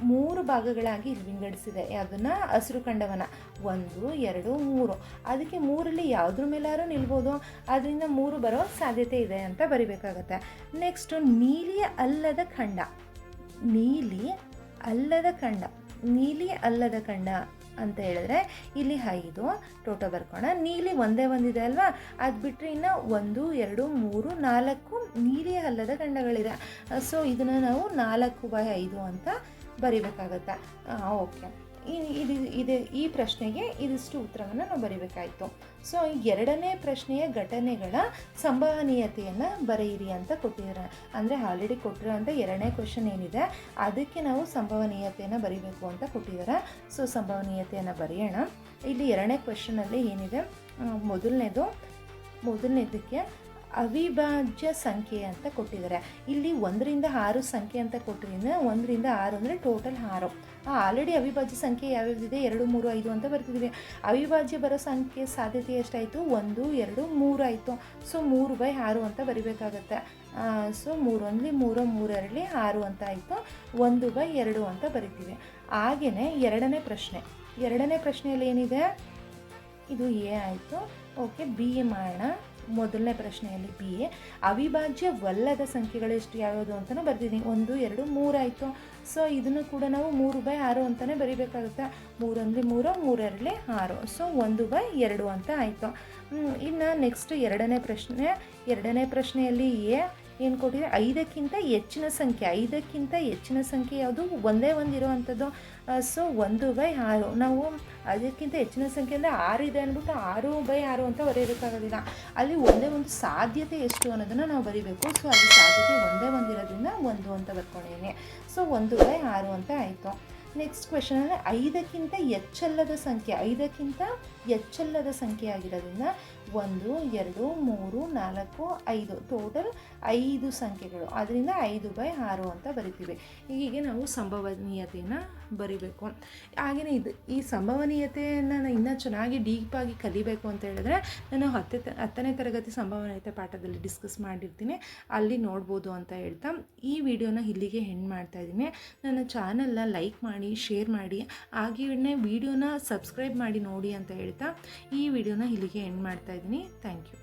3 ಭಾಗಗಳಾಗಿ ಇಲ್ಲಿ ವಿಂಗಡಿಸಿದೆ. ಅದನ್ನು ಹಸಿರು ಖಂಡವನ್ನು 1 2 3. ಅದಕ್ಕೆ 3ರಲ್ಲಿ ಯಾವುದ್ರ ಮೇಲಾದ್ರೂ ನಿಲ್ಬೋದು. ಅದರಿಂದ 3 ಬರೋ ಸಾಧ್ಯತೆ ಇದೆ ಅಂತ ಬರಿಬೇಕಾಗತ್ತೆ. ನೆಕ್ಸ್ಟು ನೀಲಿ ಅಲ್ಲದ ಖಂಡ ಅಂತ ಹೇಳಿದ್ರೆ ಇಲ್ಲಿ 5 ಟೋಟಲ್ ಬರ್ಕೋಣ. ನೀಲಿ ಒಂದೇ ಒಂದಿದೆ ಅಲ್ವಾ, ಅದು ಬಿಟ್ಟರೆ ಇನ್ನು 1 2 3 4 ನೀಲಿ ಅಲ್ಲದ ಖಂಡಗಳಿದೆ. ಸೊ ಇದನ್ನು ನಾವು 4/5 ಅಂತ ಬರಿಬೇಕಾಗತ್ತೆ. ಓಕೆ, ಈ ಪ್ರಶ್ನೆಗೆ ಇದಿಷ್ಟು ಉತ್ತರವನ್ನು ನಾವು ಬರಿಬೇಕಾಯಿತು. ಸೊ 2ನೇ ಪ್ರಶ್ನೆಯ ಘಟನೆಗಳ ಸಂಭವನೀಯತೆಯನ್ನು ಬರೆಯಿರಿ ಅಂತ ಕೊಟ್ಟಿದ್ದಾರೆ. ಅಂದರೆ ಆಲ್ರೆಡಿ ಕೊಟ್ಟಿರೋಂಥ 2ನೇ ಕ್ವೆಶನ್ ಏನಿದೆ ಅದಕ್ಕೆ ನಾವು ಸಂಭವನೀಯತೆಯನ್ನು ಬರಿಬೇಕು ಅಂತ ಕೊಟ್ಟಿದ್ದಾರೆ. ಸೊ ಸಂಭವನೀಯತೆಯನ್ನು ಬರೆಯೋಣ. ಇಲ್ಲಿ 2ನೇ ಕ್ವೆಶನಲ್ಲಿ ಏನಿದೆ, ಮೊದಲನೇದಕ್ಕೆ ಅವಿಭಾಜ್ಯ ಸಂಖ್ಯೆ ಅಂತ ಕೊಟ್ಟಿದ್ದಾರೆ. ಇಲ್ಲಿ 1ರಿಂದ 6 ಸಂಖ್ಯೆ ಅಂತ ಕೊಟ್ಟಿರಿಂದ 1ರಿಂದ 6 ಅಂದರೆ ಟೋಟಲ್ 6. ಆಲ್ರೆಡಿ ಅವಿಭಾಜ್ಯ ಸಂಖ್ಯೆ ಯಾವ್ಯಾವುದಿದೆ, 2 3 5 ಅಂತ ಬರ್ತಿದ್ದೀವಿ. ಅವಿಭಾಜ್ಯ ಬರೋ ಸಂಖ್ಯೆ ಸಾಧ್ಯತೆ ಎಷ್ಟಾಯಿತು, 1 2 3 ಆಯಿತು. ಸೊ 3/6 ಅಂತ ಬರಿಬೇಕಾಗತ್ತೆ. ಸೊ 3 1 3 3 2 6 ಅಂತ ಆಯಿತು. 1/2 ಅಂತ ಬರಿತೀವಿ. ಹಾಗೆಯೇ 2ನೇ ಪ್ರಶ್ನೆಯಲ್ಲಿ ಏನಿದೆ, ಇದು ಎ ಆಯಿತು. ಓಕೆ, ಬಿ ಎ ಮಾಡೋಣ. ಮೊದಲನೇ ಪ್ರಶ್ನೆಯಲ್ಲಿ ಬಿ ಎ ಅವಿಭಾಜ್ಯವಲ್ಲದ ಸಂಖ್ಯೆಗಳು ಎಷ್ಟು ಯಾವ್ಯಾವುದು ಅಂತಲೂ ಬರ್ತಿದ್ದೀನಿ. 1 2 3 ಆಯಿತು. ಸೊ ಇದನ್ನು ಕೂಡ ನಾವು 3/6 ಅಂತಲೇ ಬರಿಬೇಕಾಗುತ್ತೆ. 3 1 3 3 2 6. ಸೊ 1/2 ಅಂತ ಆಯಿತು. ಇನ್ನು ನೆಕ್ಸ್ಟ್ 2ನೇ ಪ್ರಶ್ನೆಯಲ್ಲಿ ಏನು ಕೊಟ್ಟಿದೆ, 5ಕ್ಕಿಂತ ಹೆಚ್ಚಿನ ಸಂಖ್ಯೆ ಯಾವುದು, ಒಂದೇ ಒಂದು ಇರೋವಂಥದ್ದು. ಸೊ 1/6. ನಾವು ಅದಕ್ಕಿಂತ ಹೆಚ್ಚಿನ ಸಂಖ್ಯೆ ಅಂದರೆ 6 ಇದೆ ಅಂದ್ಬಿಟ್ಟು 6/6 ಅಂತ ಬರೀಬೇಕಾಗೋದಿಲ್ಲ. ಅಲ್ಲಿ ಒಂದೇ ಒಂದು ಸಾಧ್ಯತೆ ಎಷ್ಟು ಅನ್ನೋದನ್ನು ನಾವು ಬರೀಬೇಕು. ಸೊ ಅಲ್ಲಿ ಸಾಧ್ಯತೆ ಒಂದೇ ಒಂದಿರೋದ್ರಿಂದ 1 ಅಂತ ಬರ್ಕೊಂಡಿದ್ದೀನಿ. ಸೊ 1/6 ಅಂತ ಆಯಿತು. ನೆಕ್ಸ್ಟ್ ಕ್ವೆಶನಲ್ಲಿ 5ಕ್ಕಿಂತ ಹೆಚ್ಚಲ್ಲದ ಸಂಖ್ಯೆ, 5ಕ್ಕಿಂತ ಎಚ್ಚಲ್ಲದ ಸಂಖ್ಯೆ ಆಗಿರೋದ್ರಿಂದ 1 2 3 4 5 ಟೋಟಲ್ 5 ಸಂಖ್ಯೆಗಳು. ಅದರಿಂದ 5/6 ಅಂತ ಬರಿತೀವಿ. ಹೀಗೆ ನಾವು ಸಂಭವನೀಯತೆಯನ್ನು ಬರಿಬೇಕು. ಹಾಗೆಯೇ ಈ ಸಂಭವನೀಯತೆಯನ್ನು ಇನ್ನೂ ಚೆನ್ನಾಗಿ ಡೀಪಾಗಿ ಕಲಿಬೇಕು ಅಂತ ಹೇಳಿದ್ರೆ ನಾನು 10ನೇ ತರಗತಿ ಸಂಭವನೀಯತೆ ಪಾಠದಲ್ಲಿ ಡಿಸ್ಕಸ್ ಮಾಡಿರ್ತೀನಿ, ಅಲ್ಲಿ ನೋಡ್ಬೋದು ಅಂತ ಹೇಳ್ತಾ ಈ ವಿಡಿಯೋನ ಇಲ್ಲಿಗೆ ಎಂಡ್ ಮಾಡ್ತಾಯಿದ್ದೀನಿ. ನನ್ನ ಚಾನಲ್ನ ಲೈಕ್ ಮಾಡಿ, ಶೇರ್ ಮಾಡಿ, ಹಾಗೆಯೇ ವಿಡಿಯೋನ ಸಬ್ಸ್ಕ್ರೈಬ್ ಮಾಡಿ ನೋಡಿ ಅಂತ ಹೇಳ್ತಾ ಈ ವಿಡಿಯೋನ ಇಲ್ಲಿಗೆ ಎಂಡ್ ಮಾಡ್ತಾಯಿದ್ದೀನಿ. Thank you.